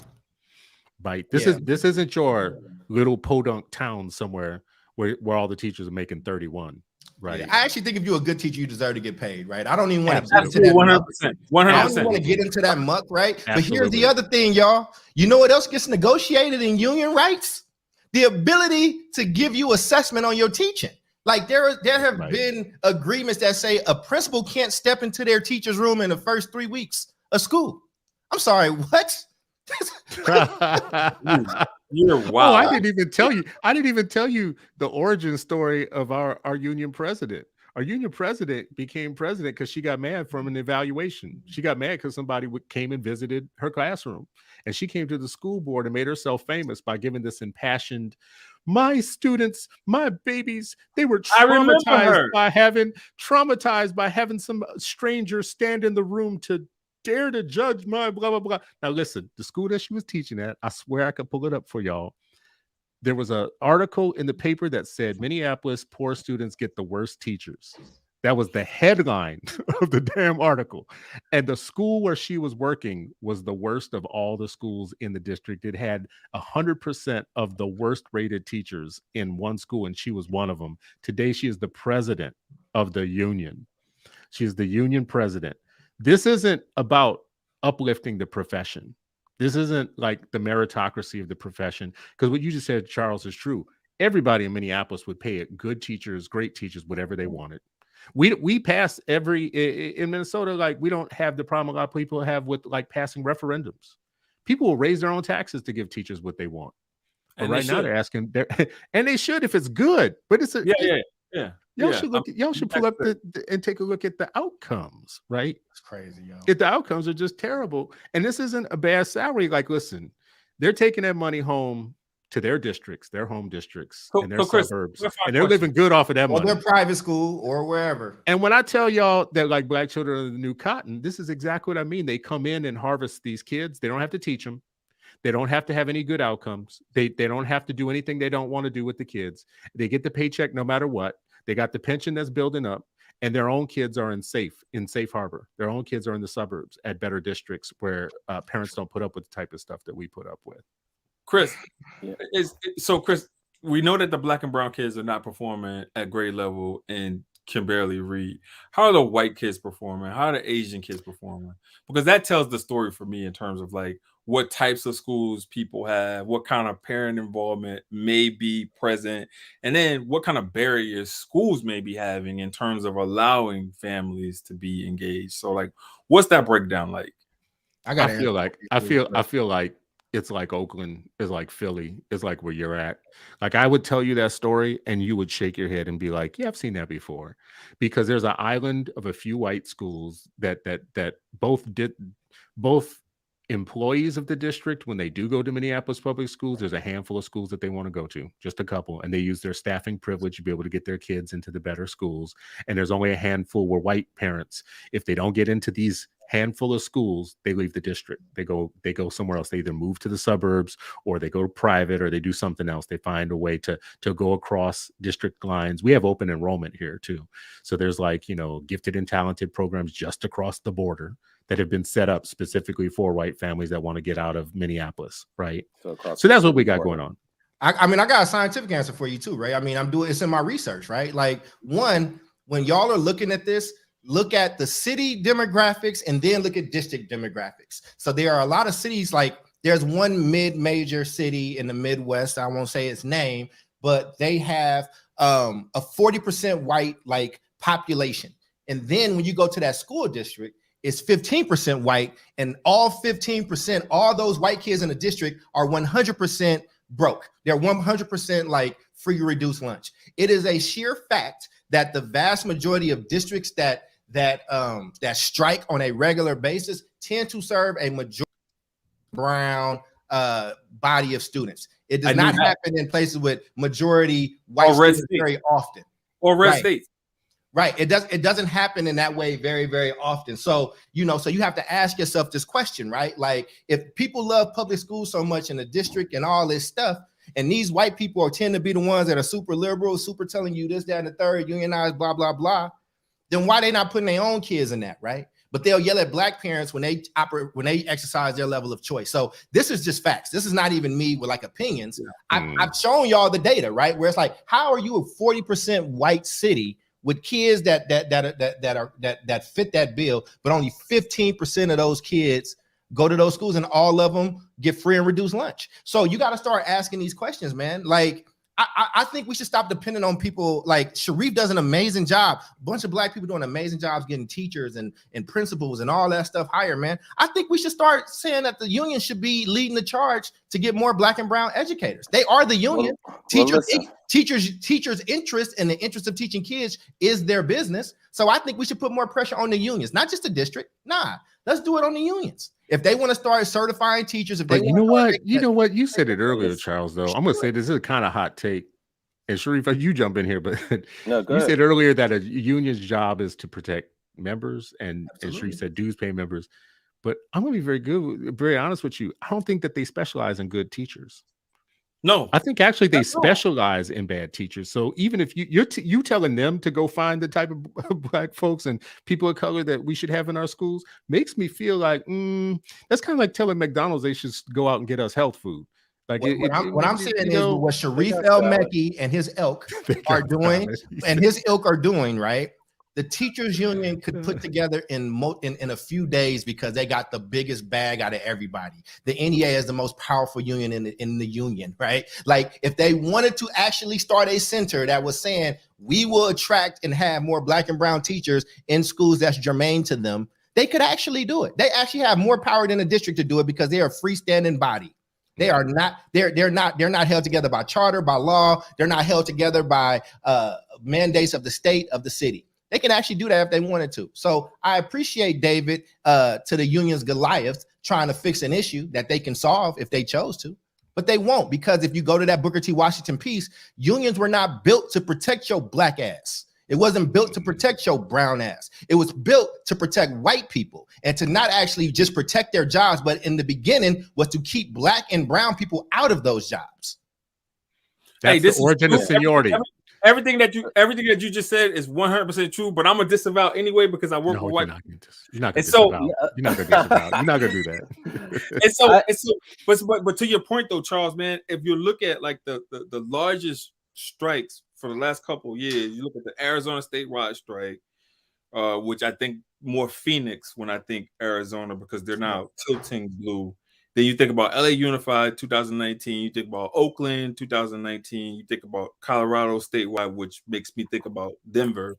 Right. This isn't your little podunk town somewhere where all the teachers are making 31. Right. Yeah, I actually think if you're a good teacher, you deserve to get paid, right? I don't even want to get into that 100%. 100%. I don't even want to get into that muck, right? Absolutely. But here's the other thing, y'all. You know what else gets negotiated in union rights? The ability to give you assessment on your teaching. Like there have been agreements that say a principal can't step into their teacher's room in the first 3 weeks of school. I'm sorry, what? You're wild. Oh, I didn't even tell you the origin story of our union president. Our union president became president because she got mad from an evaluation. She got mad because somebody came and visited her classroom, and she came to the school board and made herself famous by giving this impassioned, my students, my babies, they were traumatized by having some stranger stand in the room to dare to judge my blah, blah, blah. Now, listen, the school that she was teaching at, I swear I could pull it up for y'all. There was an article in the paper that said Minneapolis poor students get the worst teachers. That was the headline of the damn article. And the school where she was working was the worst of all the schools in the district. It had 100% of the worst rated teachers in one school, and she was one of them. Today, she is the president of the union. She's the union president. This isn't about uplifting the profession. This isn't like the meritocracy of the profession. Because what you just said, Charles, is true. Everybody in Minneapolis would pay it. Good teachers, great teachers, whatever they wanted. We pass in Minnesota, like we don't have the problem a lot of people have with like passing referendums. People will raise their own taxes to give teachers what they want. But right now they're asking, and they should if it's good. But it's y'all should pull up and take a look at the outcomes, right? It's crazy, yo. If the outcomes are just terrible, and this isn't a bad salary. Like, listen, they're taking that money home to their districts, their home districts, and their suburbs, and they're living good off of that money. Or their private school or wherever. And when I tell y'all that like black children are the new cotton, this is exactly what I mean. They come in and harvest these kids. They don't have to teach them. They don't have to have any good outcomes. They don't have to do anything they don't want to do with the kids. They get the paycheck no matter what. They got the pension that's building up, and their own kids are in safe harbor. Their own kids are in the suburbs at better districts where parents don't put up with the type of stuff that we put up with. Chris, Chris, we know that the black and brown kids are not performing at grade level and can barely read. How are the white kids performing? How are the Asian kids performing? Because that tells the story for me in terms of like what types of schools people have, what kind of parent involvement may be present, and then what kind of barriers schools may be having in terms of allowing families to be engaged. So like, what's that breakdown like? I feel like it's like Oakland, is like Philly, is like where you're at. Like I would tell you that story and you would shake your head and be like, yeah, I've seen that before. Because there's an island of a few white schools that both employees of the district, when they do go to Minneapolis public schools, there's a handful of schools that they want to go to, just a couple, and they use their staffing privilege to be able to get their kids into the better schools. And there's only a handful where white parents, if they don't get into these handful of schools, they leave the district. They go somewhere else. They either move to the suburbs or they go to private or they do something else. They find a way to go across district lines. We have open enrollment here too. So there's like, gifted and talented programs just across the border that have been set up specifically for white families that want to get out of Minneapolis, right? So that's what we got going on. I mean, I got a scientific answer for you too, right? I mean, it's in my research, right? Like one, when y'all are looking at this, look at the city demographics and then look at district demographics. So there are a lot of cities, like there's one mid-major city in the Midwest, I won't say its name, but they have a 40% white like population. And then when you go to that school district, it's 15% white, and all 15%, all those white kids in the district are 100% broke. They're 100% like free reduced lunch. It is a sheer fact that the vast majority of districts that strike on a regular basis tend to serve a majority brown body of students. It does not happen in places with majority white students very often. Or red states. Right. It doesn't happen in that way very, very often. So, so you have to ask yourself this question, right? Like if people love public schools so much in the district and all this stuff, and these white people tend to be the ones that are super liberal, super telling you this, that, and the third, unionized, blah, blah, blah, then why they not putting their own kids in that, right? But they'll yell at black parents when they exercise their level of choice. So this is just facts. This is not even me with like opinions. Yeah. I've shown y'all the data, right? Where it's like, how are you a 40% white city with kids that fit that bill, but only 15% of those kids go to those schools and all of them get free and reduced lunch? So you got to start asking these questions, man. Like, I think we should stop depending on people. Like Sharif does an amazing job. A bunch of black people doing amazing jobs getting teachers and principals and all that stuff higher, man. I think we should start saying that the union should be leading the charge to get more black and brown educators. They are the union. Teachers' interest and the interest of teaching kids is their business. So I think we should put more pressure on the unions, not just the district. Nah, let's do it on the unions. If they want to start certifying teachers, if they you know what, you said it earlier, Charles, though. I'm going to say this is a kind of hot take. And Sharif, you jump in here, but you said earlier that a union's job is to protect members, and Sharif said dues pay members. But I'm going to be very honest with you. I don't think that they specialize in good teachers. No, I think actually they specialize in bad teachers. So even if you're telling them to go find the type of black folks and people of color that we should have in our schools, makes me feel like that's kind of like telling McDonald's they should go out and get us health food. Like what I'm saying is what Sharif El-Mekki and his ilk are doing, right? the teachers union could put together in a few days because they got the biggest bag out of everybody. The NEA is the most powerful union in the union, right? Like if they wanted to actually start a center that was saying we will attract and have more Black and brown teachers in schools that's germane to them, they could actually do it. They actually have more power than the district to do it because they are a freestanding body. They are not, they're not held together by charter, by law. They're not held together by mandates of the state, of the city. They can actually do that if they wanted to. So I appreciate David to the union's Goliath trying to fix an issue that they can solve if they chose to, but they won't, because if you go to that Booker T. Washington piece, unions were not built to protect your Black ass. It wasn't built to protect your brown ass. It was built to protect white people and to not actually just protect their jobs, but in the beginning was to keep Black and brown people out of those jobs. That's the origin of seniority. Everything that you just said is 100% true, but I'm gonna disavow anyway because I work with white. You're not gonna disavow. You're not gonna do that. But to your point though, Charles, man, if you look at like the largest strikes for the last couple of years, you look at the Arizona statewide strike, which I think more Phoenix when I think Arizona because they're now tilting blue. Then you think about LA Unified 2019, you think about Oakland 2019, you think about Colorado statewide, which makes me think about Denver,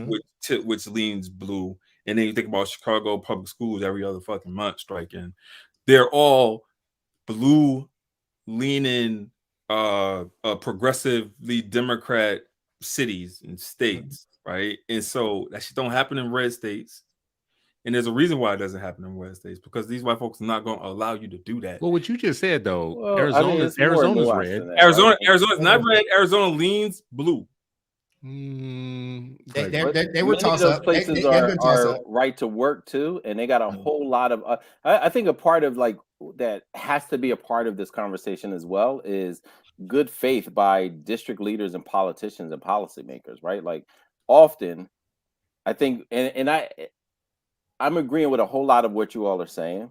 which leans blue. And then you think about Chicago public schools every other fucking month striking. They're all blue leaning, progressively Democrat cities and states, right? And so that shit don't happen in red states. And there's a reason why it doesn't happen in red states, because these white folks are not going to allow you to do that. Well, what you just said though, Well, Arizona's red. Arizona's not red. Arizona leans blue. They were tossed those up. Places are right to work too, and they got a whole lot of. I think a part of like that has to be a part of this conversation as well is good faith by district leaders and politicians and policymakers, right? Like often, I think, and I'm agreeing with a whole lot of what you all are saying.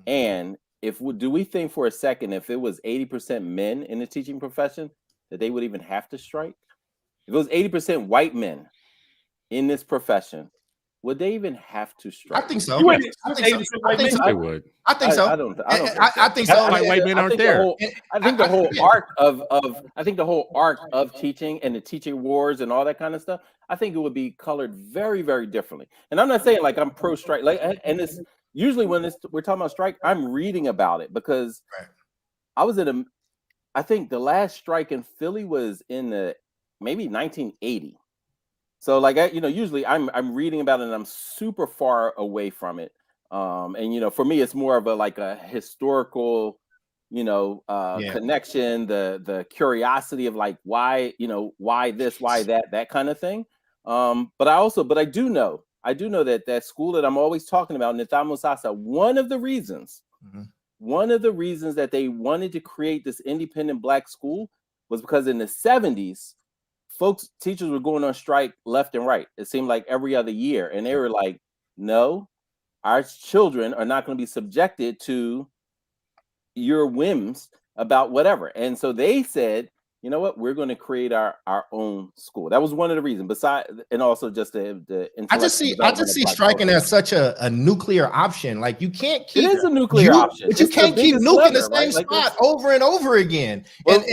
And do we think for a second, if it was 80% men in the teaching profession, that they would even have to strike? If it was 80% white men in this profession, would they even have to strike? I think so. They would. I think so. I think so. White men aren't there. I think the whole arc of teaching and the teaching wars and all that kind of stuff, I think it would be colored very, very differently. And I'm not saying like I'm pro strike, like, and it's usually when we're talking about strike, I'm reading about it because I was I think the last strike in Philly was in maybe 1980. So like, usually I'm reading about it and I'm super far away from it. And, for me, it's more of a historical, connection, the curiosity of like, why this, why that kind of thing. But I do know that school that I'm always talking about, Nitha Musasa, one of the reasons that they wanted to create this independent Black school was because in the 70s, teachers were going on strike left and right. It seemed like every other year. And they were like, no, our children are not going to be subjected to your whims about whatever. And so they said, you know what, we're going to create our own school. That was one of the reasons. Besides, and also just the I just see striking as such a nuclear option. Like you can't keep it is a nuclear option, but you can't keep nuking the same spot over and over again. Well,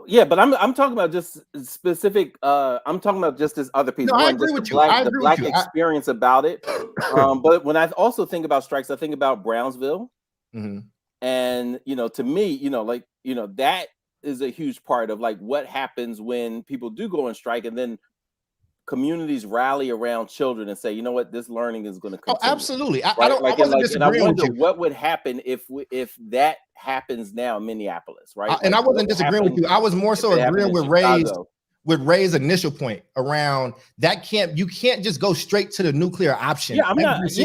yeah, but I'm talking about just specific. I'm talking about just this other piece. No, I agree with you. I agree the Black with you. experience about it. But when I also think about strikes, I think about Brownsville, and to me, that is a huge part of like what happens when people do go on strike and then communities rally around children and say, you know what, this learning is going to continue. Oh, absolutely. Right? I wasn't disagreeing with you. What would happen if that happens now in Minneapolis, right? And I wasn't disagreeing with you. I was more so agreeing with Ray's initial point around that you can't just go straight to the nuclear option. Yeah, I'm just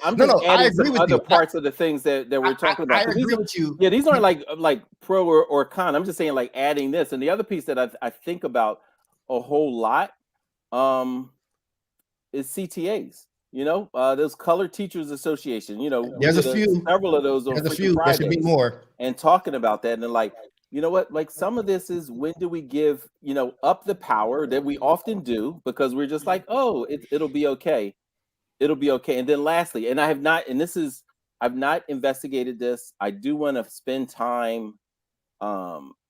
I agree with other parts of the things that we're talking about. I agree with you. Yeah, these aren't like pro or con. I'm just saying like adding this. And the other piece that I think about a whole lot is CTAs. Those Colored Teachers Association. There's a few. Several of those. There's a few. There should be more. And talking about that and like you know what? Like some of this is when do we give, up the power that we often do because we're just like, oh, it'll be okay. It'll be okay. And then lastly, and I've not investigated this. I do want to spend time,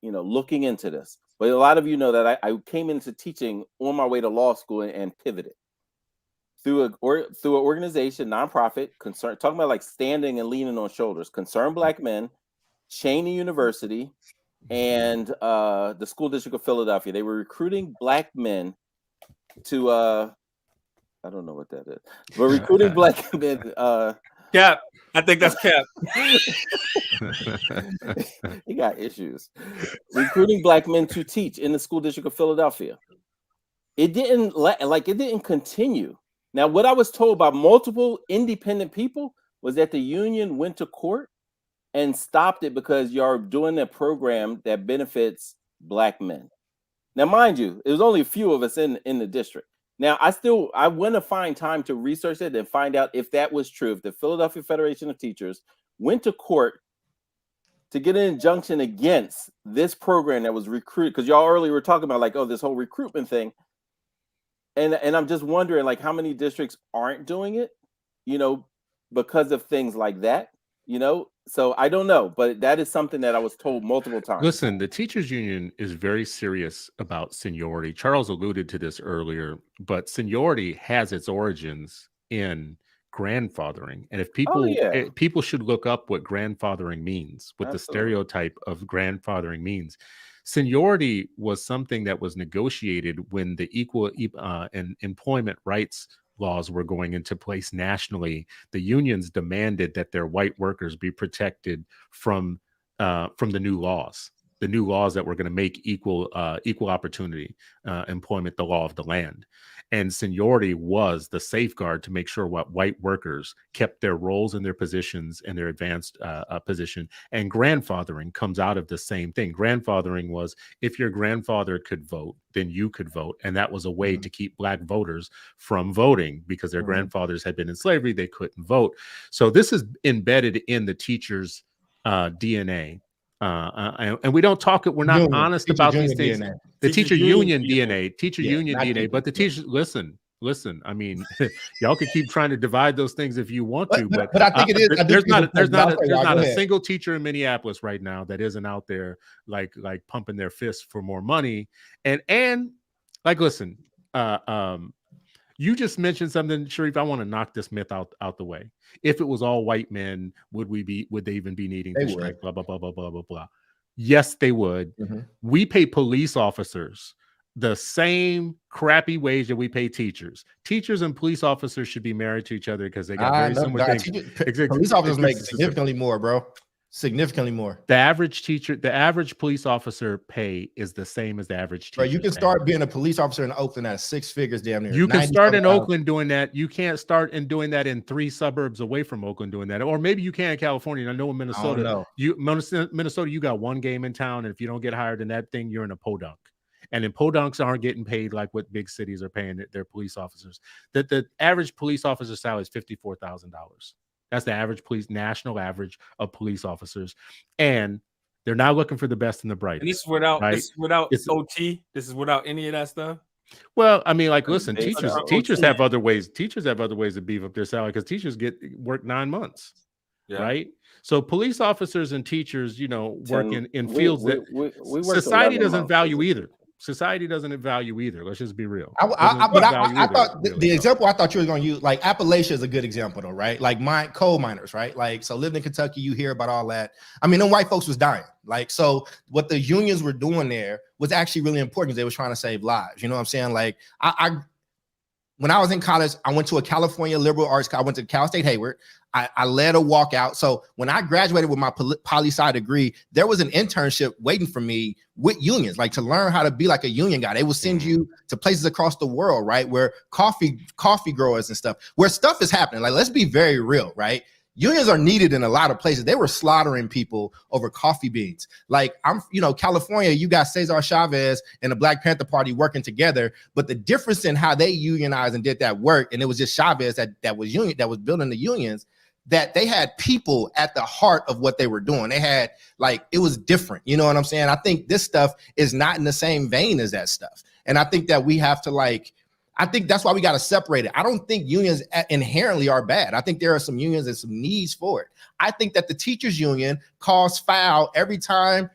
looking into this. But a lot of you know that I came into teaching on my way to law school and pivoted through an organization, nonprofit, talking about like standing and leaning on shoulders, Concerned Black Men, Cheney University, and the School District of Philadelphia. They were recruiting Black men to I don't know what that is. We're recruiting Black men. Cap. I think that's Cap. He got issues. Recruiting Black men to teach in the School District of Philadelphia. It didn't continue. Now, what I was told by multiple independent people was that the union went to court and stopped it because you're doing a program that benefits Black men. Now, mind you, it was only a few of us in the district. Now, I want to find time to research it and find out if that was true. If the Philadelphia Federation of Teachers went to court to get an injunction against this program that was recruited, because y'all earlier were talking about like, oh, this whole recruitment thing. And I'm just wondering like how many districts aren't doing it, because of things like that, So I don't know, but that is something that I was told multiple times. Listen, the teachers union is very serious about seniority. Charles alluded to this earlier, but seniority has its origins in grandfathering. And if people should look up what grandfathering means, what the stereotype of grandfathering means. Seniority was something that was negotiated when the equal and employment rights laws were going into place nationally. The unions demanded that their white workers be protected from the new laws that were going to make equal opportunity employment the law of the land. And seniority was the safeguard to make sure what white workers kept their roles and their positions and their advanced position. And grandfathering comes out of the same thing. Grandfathering was if your grandfather could vote, then you could vote. And that was a way to keep Black voters from voting because their grandfathers had been in slavery. They couldn't vote. So this is embedded in the teachers' DNA. And we don't talk it. We're not honest about these things. DNA. The teacher union DNA. But the teachers, listen. I mean, y'all can keep trying to divide those things if you want to, but I think it is. There's not a single teacher in Minneapolis right now that isn't out there like pumping their fists for more money. And like, listen, you just mentioned something, Sharif. I want to knock this myth out the way. If it was all white men, would they even be needing to strike? Blah, blah, blah, blah, blah, blah, blah. Yes, they would. We pay police officers the same crappy wage that we pay teachers. Teachers and police officers should be married to each other because they got very similar things. Police officers make significantly more, bro. Significantly more. The average police officer pay is the same as the average teacher. Right, you can start being a police officer in Oakland at 6 figures damn near. You can start in Oakland doing that. You can't start in doing that in 3 suburbs away from Oakland doing that. Or maybe you can in California. I know in Minnesota, Minnesota, you got one game in town, and if you don't get hired in that thing, you're in a podunk. And then podunks aren't getting paid like what big cities are paying their police officers. That the average police officer salary is $54,000. That's the average national average of police officers. And they're not looking for the best and the brightest. And this is without OT. This is without any of that stuff. Well, I mean, like, listen, teachers have other ways. Teachers have other ways to beef up their salary because teachers work 9 months. Yeah. Right. So police officers and teachers, work in fields that society doesn't value either. Society doesn't value either. Let's just be real. I thought the example I thought you were going to use, like Appalachia is a good example though, right? Like coal miners, right? Like, so living in Kentucky, you hear about all that. I mean, them white folks was dying. Like, so what the unions were doing there was actually really important because they were trying to save lives. You know what I'm saying? Like when I was in college, I went to a California liberal arts. I went to Cal State Hayward. I led a walkout. So when I graduated with my poli-sci degree, there was an internship waiting for me with unions, like to learn how to be like a union guy. They will send you to places across the world, right? Where coffee growers and stuff, where stuff is happening. Like, let's be very real, right? Unions are needed in a lot of places. They were slaughtering people over coffee beans. Like California, you got Cesar Chavez and the Black Panther Party working together, but the difference in how they unionized and did that work, and it was just Chavez that was building the unions. that they had people at the heart of what they were doing. They had it was different. You know what I'm saying? I think this stuff is not in the same vein as that stuff. And I think that we have to I think that's why we got to separate it. I don't think unions inherently are bad. I think there are some unions and some needs for it. I think that the teachers union calls foul every time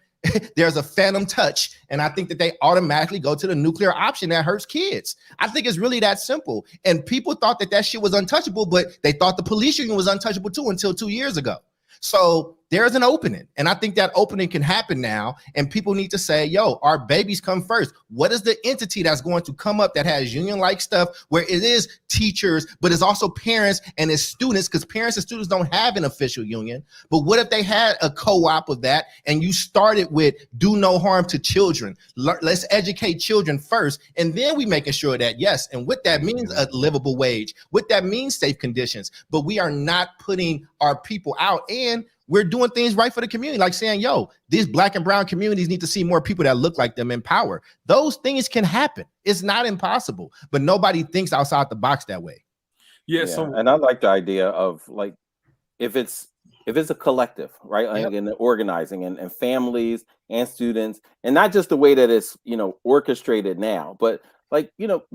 there's a phantom touch. And I think that they automatically go to the nuclear option that hurts kids. I think it's really that simple. And people thought that shit was untouchable, but they thought the police union was untouchable too until 2 years ago. So there's an opening. And I think that opening can happen now. And people need to say, yo, our babies come first. What is the entity that's going to come up that has union-like stuff where it is teachers, but it's also parents and it's students, because parents and students don't have an official union. But what if they had a co-op of that and you started with do no harm to children? Let's educate children first. And then we making sure that, yes, and what that means a livable wage, what that means safe conditions. But we are not putting our people out, and we're doing things right for the community, like saying, yo, these Black and brown communities need to see more people that look like them in power. Those things can happen. It's not impossible, but nobody thinks outside the box that way. Yeah. So, and I like the idea of if it's a collective, right? And the organizing and families and students, and not just the way that it's, orchestrated now, but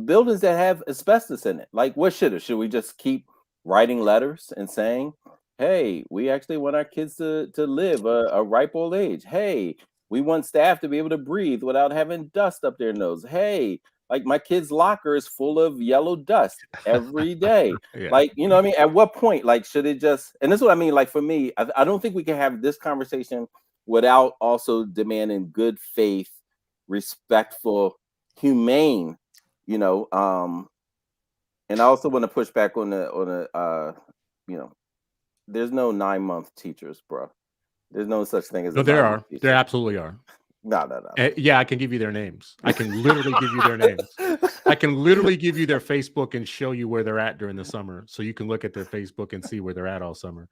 buildings that have asbestos in it. What should we just keep writing letters and saying, hey, we actually want our kids to live a ripe old age. Hey, we want staff to be able to breathe without having dust up their nose. Hey, my kid's locker is full of yellow dust every day. Yeah. At what point, should it just, and this is what I mean, for me, I don't think we can have this conversation without also demanding good faith, respectful, humane, and I also want to push back on the there's no 9-month teachers, bro. There's no such thing as there are. There absolutely are. No. Yeah, I can give you their names. I can literally give you their names. I can literally give you their Facebook and show you where they're at during the summer, so you can look at their Facebook and see where they're at all summer.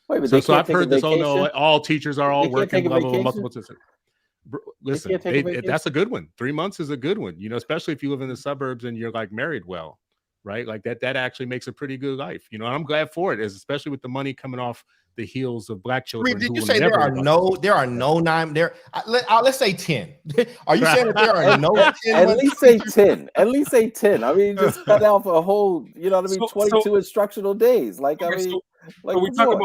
Wait, but so I've heard this. Oh no, all teachers are all working level multiple systems. Listen, that's a good one. 3 months is a good one. Especially if you live in the suburbs and you're married well. Right, that actually makes a pretty good life. I'm glad for it, especially with the money coming off the heels of Black children. Did you say there are no 9 there? Let's say 10. Are you saying that there are no 10? At least say 10. At least say 10. I mean, just cut off a whole, 22 instructional days. We talk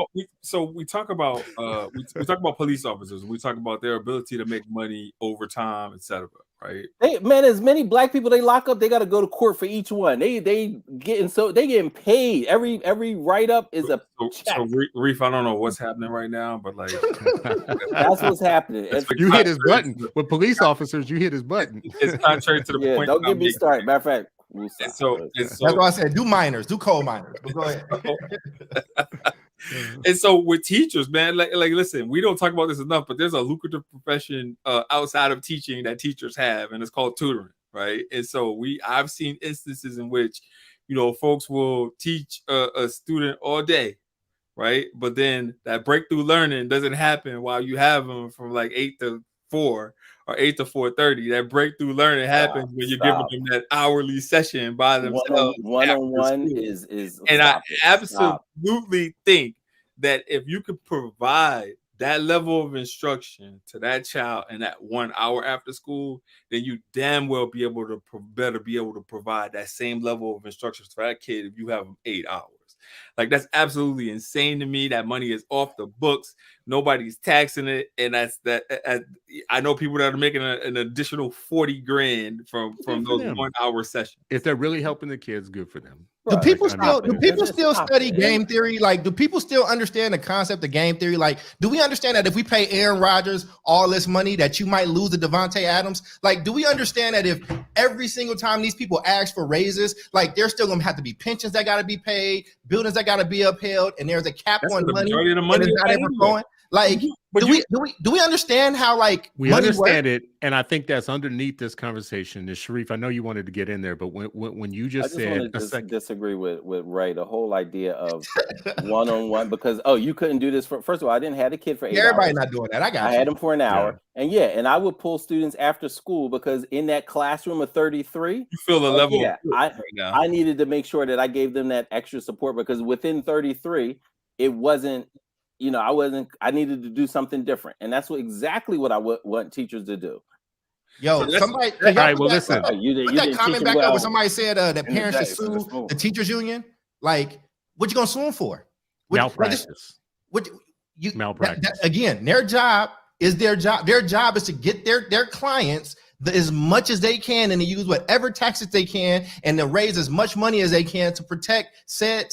about police officers. We talk about their ability to make money over time, etc. Right? Hey, man, as many Black people they lock up, they got to go to court for each one. They getting paid. Every write up is a check. So Reef, I don't know what's happening right now, but that's what's happening. You hit his button with police officers. You hit his button. It's contrary to the point. Don't get me started. Matter of fact. That's why I said do minors, do coal miners. But go ahead. And so with teachers, man, listen, we don't talk about this enough, but there's a lucrative profession outside of teaching that teachers have, and it's called tutoring, right? And so I've seen instances in which, folks will teach a student all day, right? But then that breakthrough learning doesn't happen while you have them from 8 to 4 or 8 to 4:30. That breakthrough learning happens when you're giving them that hourly session by themselves. One-on-one is and I absolutely think that if you could provide that level of instruction to that child in that 1 hour after school, then you damn well be able to provide that same level of instructions for that kid if you have them 8 hours. That's absolutely insane to me. That money is off the books. Nobody's taxing it, and I know people that are making an additional $40,000 from those 1 hour sessions. If they're really helping the kids, good for them. Do people still study game theory? Do people still understand the concept of game theory? Do we understand that if we pay Aaron Rodgers all this money, that you might lose to Devontae Adams? Do we understand that if every single time these people ask for raises, there's still gonna have to be pensions that gotta be paid, buildings that gotta be upheld, and there's a cap on money that is not ever going? Do we understand how we understand it, and I think that's underneath this conversation. Is Sharif, I know you wanted to get in there, but when you just said disagree with Ray, the whole idea of one-on-one, because you couldn't do this first of all, I didn't have a kid for 8 hours. Everybody not doing that. I had him for an hour, and I would pull students after school because in that classroom of 33, you feel the level. I needed to make sure that I gave them that extra support because within 33. it wasn't, I needed to do something different. And that's exactly what I want teachers to do. Yo, so somebody, all right, well, listen. Put that comment back up where somebody said that parents should sue the teachers union. Like, what you gonna sue them for? Malpractice. Malpractice. Again, their job is their job. Their job is to get their clients as much as they can and to use whatever tactics they can and to raise as much money as they can to protect said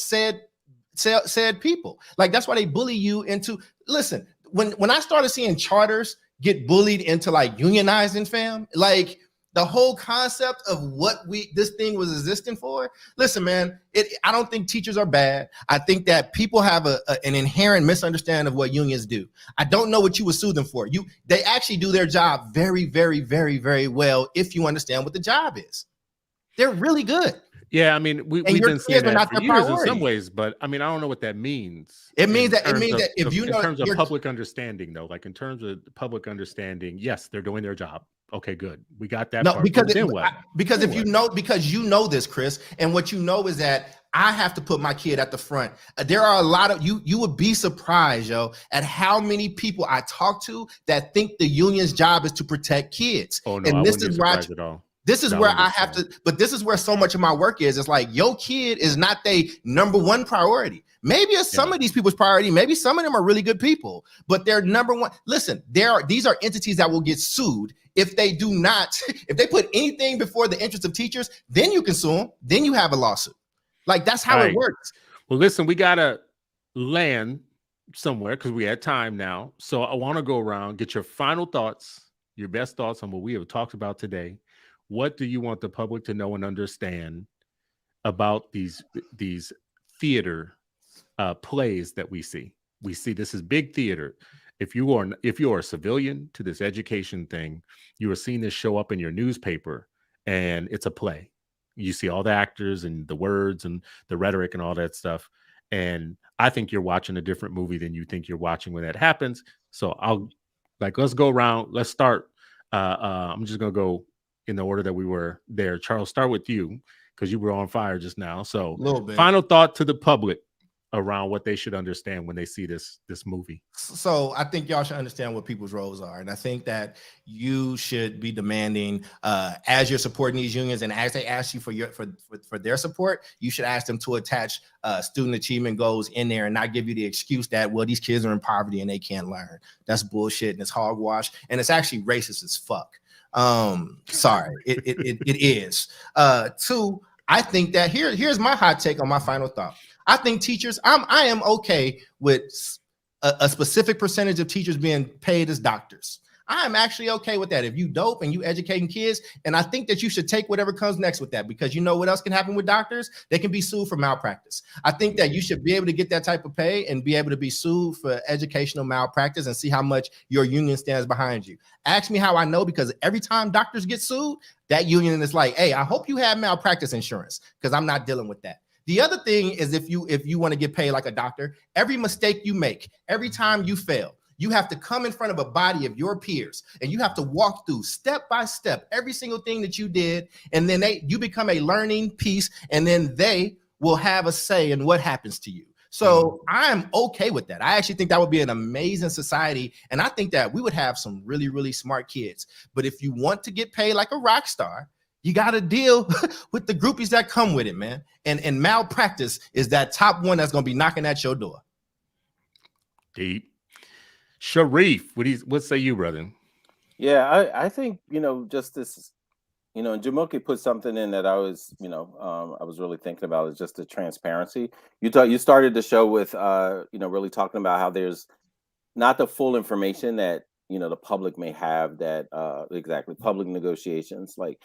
people. Like, that's why they bully you into. Listen, when I started seeing charters get bullied into like unionizing, fam, like the whole concept of what this thing was existing for. Listen, man, I don't think teachers are bad. I think that people have an inherent misunderstanding of what unions do. I don't know what you would sue them for. They actually do their job very, very, very, very well if you understand what the job is. They're really good. Yeah, I mean, we've been saying that for years in some ways, but I mean, I don't know what that means. It means that if you know, in terms of public understanding, though, like in terms of public understanding, yes, they're doing their job. Okay, good. We got that. No, part. because you know this, Chris, and what you know is that I have to put my kid at the front. There are a lot of you would be surprised, at how many people I talk to that think the union's job is to protect kids. Oh no, and this is why. This is where I have to, but this is where so much of my work is. It's like your kid is not their number one priority. Maybe it's some of these people's priority. Maybe some of them are really good people, but they're number one. Listen, these are entities that will get sued if they do not, if they put anything before the interest of teachers, then you can sue them. Then you have a lawsuit. Like, that's how it works. Well, listen, we got to land somewhere because we had time now. So I want to go around, get your final thoughts, your best thoughts on what we have talked about today. What do you want the public to know and understand about these theater plays that we see? We see this is big theater. If you are a civilian to this education thing, you are seeing this show up in your newspaper, and it's a play. You see all the actors and the words and the rhetoric and all that stuff. And I think you're watching a different movie than you think you're watching when that happens. So let's go around. Let's start. I'm just gonna go in the order that we were there. Charles, start with you because you were on fire just now. So final thought to the public around what they should understand when they see this movie. So I think y'all should understand what people's roles are. And I think that you should be demanding, as you're supporting these unions and as they ask you for their support, you should ask them to attach student achievement goals in there and not give you the excuse that, well, these kids are in poverty and they can't learn. That's bullshit and it's hogwash. And it's actually racist as fuck. Sorry, it is. Two, I think that here's my hot take on my final thought. I think teachers, I am okay with a specific percentage of teachers being paid as doctors. I am actually okay with that. If you dope and you educating kids, and I think that you should take whatever comes next with that, because you know what else can happen with doctors? They can be sued for malpractice. I think that you should be able to get that type of pay and be able to be sued for educational malpractice and see how much your union stands behind you. Ask me how I know, because every time doctors get sued, that union is like, hey, I hope you have malpractice insurance, because I'm not dealing with that. The other thing is, if you want to get paid like a doctor, every mistake you make, every time you fail, you have to come in front of a body of your peers and you have to walk through step by step every single thing that you did. And then you become a learning piece, and then they will have a say in what happens to you. So I'm okay with that. I actually think that would be an amazing society. And I think that we would have some really, really smart kids. But if you want to get paid like a rock star, you got to deal with the groupies that come with it, man. And malpractice is that top one that's going to be knocking at your door. Deep. Sharif, what say you, brother? Yeah, I think, just this, and Jamoke put something in that I was, I was really thinking about, is just the transparency. You started the show with, really talking about how there's not the full information that, the public may have, that exactly public negotiations, like,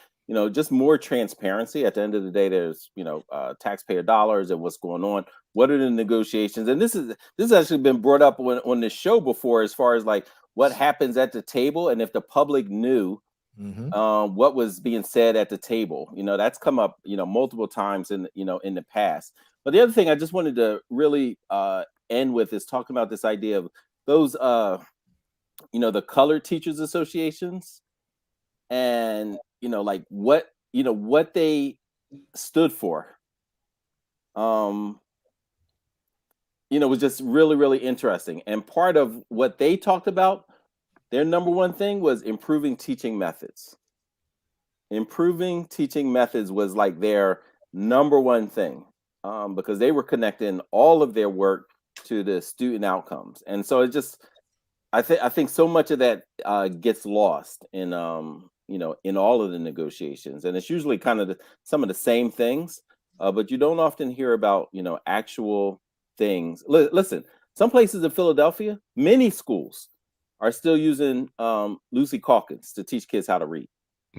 just more transparency. At the end of the day, there's, taxpayer dollars and what's going on. What are the negotiations? And this has actually been brought up on the show before, as far as like what happens at the table, and if the public knew what was being said at the table. That's come up, multiple times in the past. But the other thing I just wanted to really end with is talking about this idea of those, the colored teachers associations, and like what they stood for. was just really, really interesting. And part of what they talked about, their number one thing was improving teaching methods. Improving teaching methods was like their number one thing, because they were connecting all of their work to the student outcomes. And so it just, I think so much of that gets lost in, in all of the negotiations. And it's usually kind of some of the same things, but you don't often hear about, actual things. Listen, some places in Philadelphia, many schools are still using Lucy Calkins to teach kids how to read.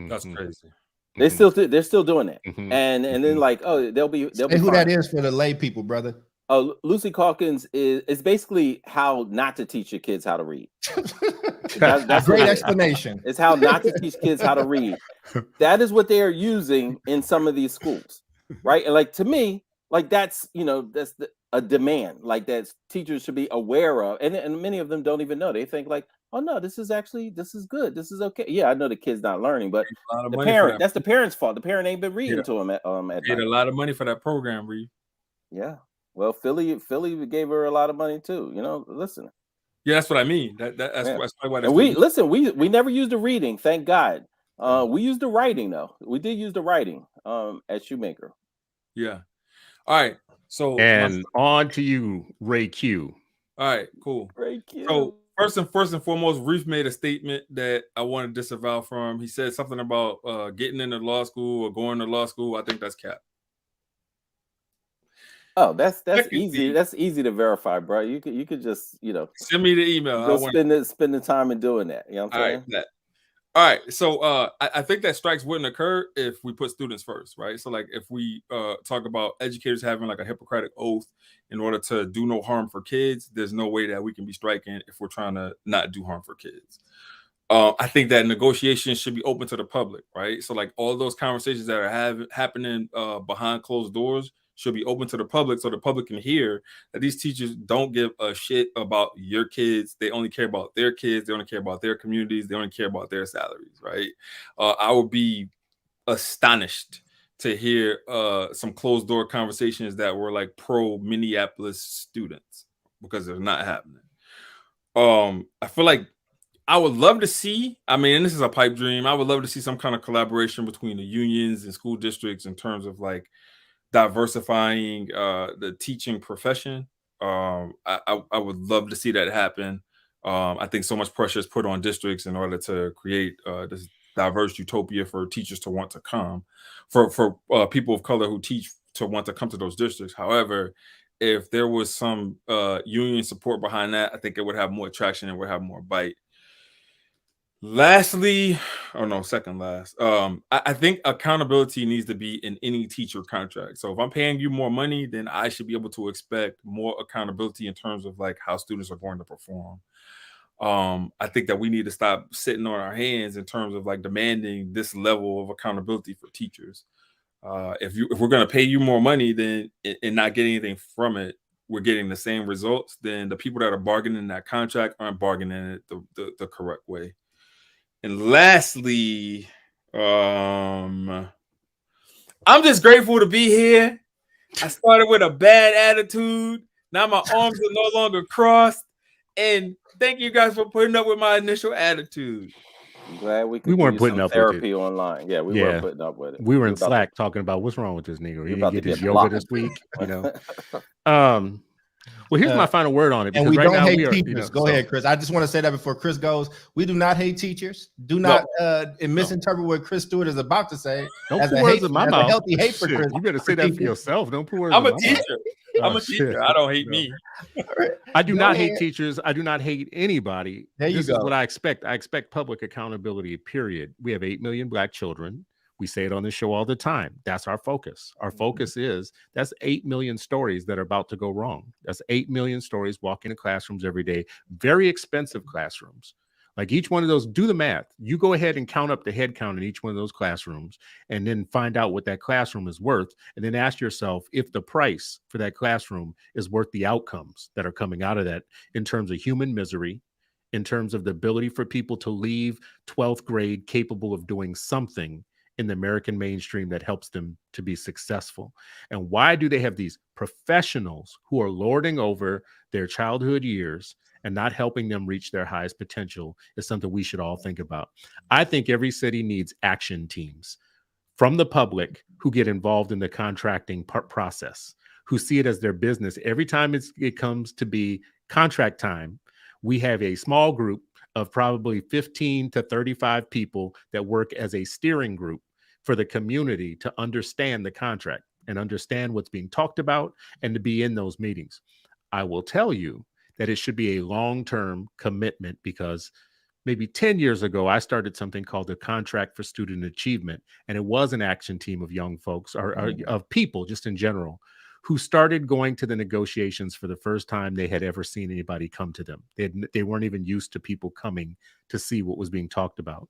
That's crazy. They're still doing that. And then like, oh, they'll be who fine. That is for the lay people, brother. Oh, Lucy Calkins is basically how not to teach your kids how to read. That's great explanation. It's how not to teach kids how to read. That is what they are using in some of these schools, right? And like, to me, like that's a demand like that teachers should be aware of, and many of them don't even know. They think like, oh no, this is good, this is okay. Yeah, I know the kid's not learning, but the parent, that's the parent's fault. The parent ain't been reading to him at paid a lot of money for that program, Reed. Yeah. Well, Philly gave her a lot of money too. Listen. Yeah, that's what I mean. That's why. And we never used the reading, thank God. We used the writing though. We did use the writing at Shoemaker. Yeah. All right. So on to you, Ray Q. All right, cool. Ray Q. So first and foremost, Reef made a statement that I want to disavow from. He said something about getting into law school or going to law school. I think that's cap. Oh, that's easy. That's easy to verify, bro. You could just send me the email. Go spend the time in doing that. You know what I'm saying? All right. So I think that strikes wouldn't occur if we put students first, right? So like if we talk about educators having like a Hippocratic oath in order to do no harm for kids, there's no way that we can be striking if we're trying to not do harm for kids. I think that negotiations should be open to the public, right? So like all those conversations that are happening behind closed doors should be open to the public, so the public can hear that these teachers don't give a shit about your kids. They only care about their kids. They only care about their communities. They only care about their salaries, right? I would be astonished to hear some closed door conversations that were like pro Minneapolis students, because they're not happening. I feel like I would love to see, and this is a pipe dream, I would love to see some kind of collaboration between the unions and school districts in terms of like diversifying the teaching profession. I would love to see that happen. I think so much pressure is put on districts in order to create this diverse utopia for teachers to want to come, for people of color who teach to want to come to those districts. However, if there was some union support behind that, I think it would have more traction and would have more bite. Lastly, second last, I think accountability needs to be in any teacher contract. So if I'm paying you more money, then I should be able to expect more accountability in terms of like how students are going to perform. I think that we need to stop sitting on our hands in terms of like demanding this level of accountability for teachers. If we're going to pay you more money then and not get anything from it, we're getting the same results, then the people that are bargaining that contract aren't bargaining it the correct way. And lastly, I'm just grateful to be here. I started with a bad attitude. Now my arms are no longer crossed. And thank you guys for putting up with my initial attitude. I'm glad we weren't putting up therapy with it. Online. Yeah, we weren't putting up with it. We were in Slack talking about what's wrong with this nigga. He didn't get his yoga this week. Well, here's my final word on it. And we don't hate teachers. Go ahead, Chris. I just want to say that before Chris goes. We do not hate teachers. Do not misinterpret what Chris Stewart is about to say. Don't put words in my mouth. A healthy hate for Chris. You better say that for yourself. Don't put words I'm in a my teacher. mouth. I'm a teacher. I don't hate me. I do not hate teachers. I do not hate anybody. There you this go. Is what I expect. I expect public accountability, period. We have 8 million Black children. We say it on the show all the time. That's our focus. Our focus is that's 8 million stories that are about to go wrong. That's 8 million stories walking in classrooms every day. Very expensive classrooms. Like each one of those, do the math. You go ahead and count up the head count in each one of those classrooms and then find out what that classroom is worth. And then ask yourself if the price for that classroom is worth the outcomes that are coming out of that in terms of human misery, in terms of the ability for people to leave 12th grade capable of doing something in the American mainstream that helps them to be successful? And why do they have these professionals who are lording over their childhood years and not helping them reach their highest potential is something we should all think about. I think every city needs action teams from the public who get involved in the contracting process, who see it as their business. Every time it comes to be contract time, we have a small group of probably 15 to 35 people that work as a steering group for the community to understand the contract and understand what's being talked about and to be in those meetings. I will tell you that it should be a long-term commitment, because maybe 10 years ago, I started something called the Contract for Student Achievement. And it was an action team of young folks or of people just in general who started going to the negotiations for the first time they had ever seen anybody come to them. They weren't even used to people coming to see what was being talked about.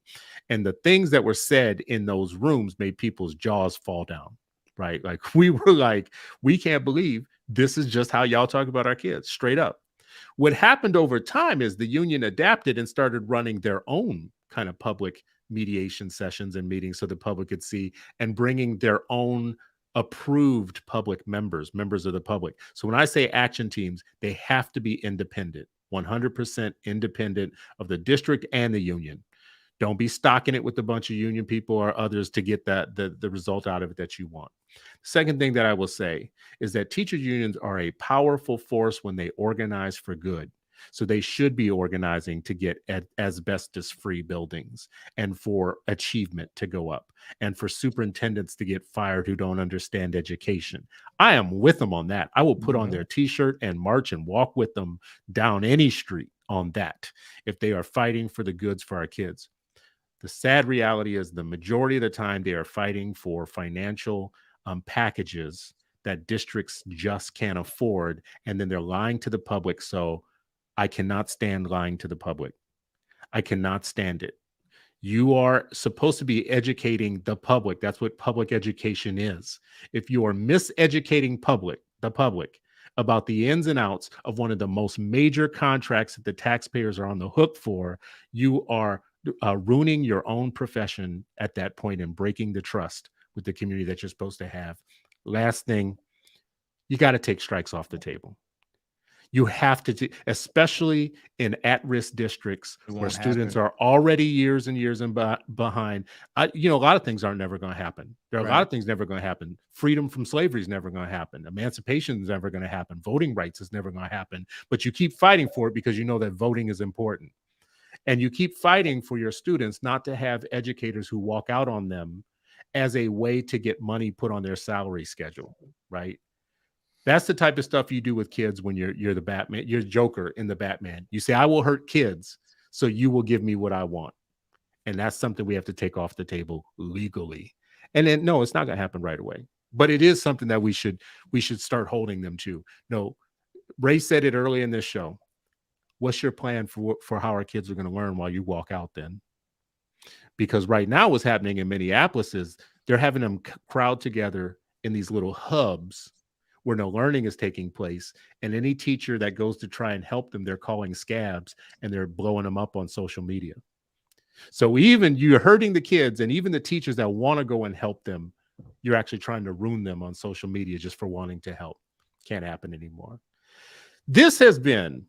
And the things that were said in those rooms made people's jaws fall down, right? Like we were like, we can't believe this is just how y'all talk about our kids, straight up. What happened over time is the union adapted and started running their own kind of public mediation sessions and meetings so the public could see, and bringing their own approved public members of the public. So when I say action teams, they have to be independent, 100% independent of the district and the union. Don't be stocking it with a bunch of union people or others to get the result out of it that you want. Second thing that I will say is that teachers unions are a powerful force when they organize for good. So they should be organizing to get asbestos-free buildings and for achievement to go up and for superintendents to get fired who don't understand education. I am with them on that. I will put on their t-shirt and march and walk with them down any street on that if they are fighting for the goods for our kids. The sad reality is the majority of the time they are fighting for financial packages that districts just can't afford, and then they're lying to the public. So I cannot stand lying to the public. I cannot stand it. You are supposed to be educating the public. That's what public education is. If you are miseducating the public about the ins and outs of one of the most major contracts that the taxpayers are on the hook for, you are ruining your own profession at that point and breaking the trust with the community that you're supposed to have. Last thing, you got to take strikes off the table. You have to, especially in at-risk districts where students are already years and years behind. A lot of things are never going to happen. There are a lot of things never going to happen. Freedom from slavery is never going to happen. Emancipation is never going to happen. Voting rights is never going to happen. But you keep fighting for it because you know that voting is important. And you keep fighting for your students not to have educators who walk out on them as a way to get money put on their salary schedule, right? That's the type of stuff you do with kids when you're the Batman, you're Joker in the Batman. You say, I will hurt kids, so you will give me what I want. And that's something we have to take off the table legally. And then, no, it's not going to happen right away. But it is something that we should start holding them to. No, Ray said it early in this show. What's your plan for how our kids are going to learn while you walk out then? Because right now what's happening in Minneapolis is they're having them crowd together in these little hubs where no learning is taking place. And any teacher that goes to try and help them, they're calling scabs and they're blowing them up on social media. So even you're hurting the kids, and even the teachers that want to go and help them, you're actually trying to ruin them on social media just for wanting to help. Can't happen anymore. This has been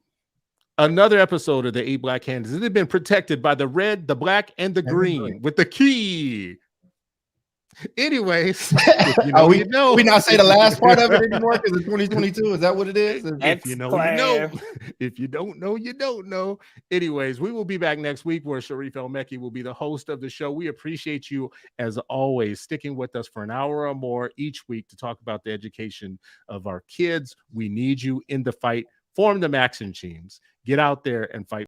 another episode of the 8 Black Hands. It has been protected by the red, the black, and the green with the key. Anyways, you know, we not say the last part of it anymore because it's 2022. Is that what it is? If you know, you know. If you don't know, you don't know. Anyways, we will be back next week where Sharif El-Mekki will be the host of the show. We appreciate you, as always, sticking with us for an hour or more each week to talk about the education of our kids. We need you in the fight. Form the action teams. Get out there and fight.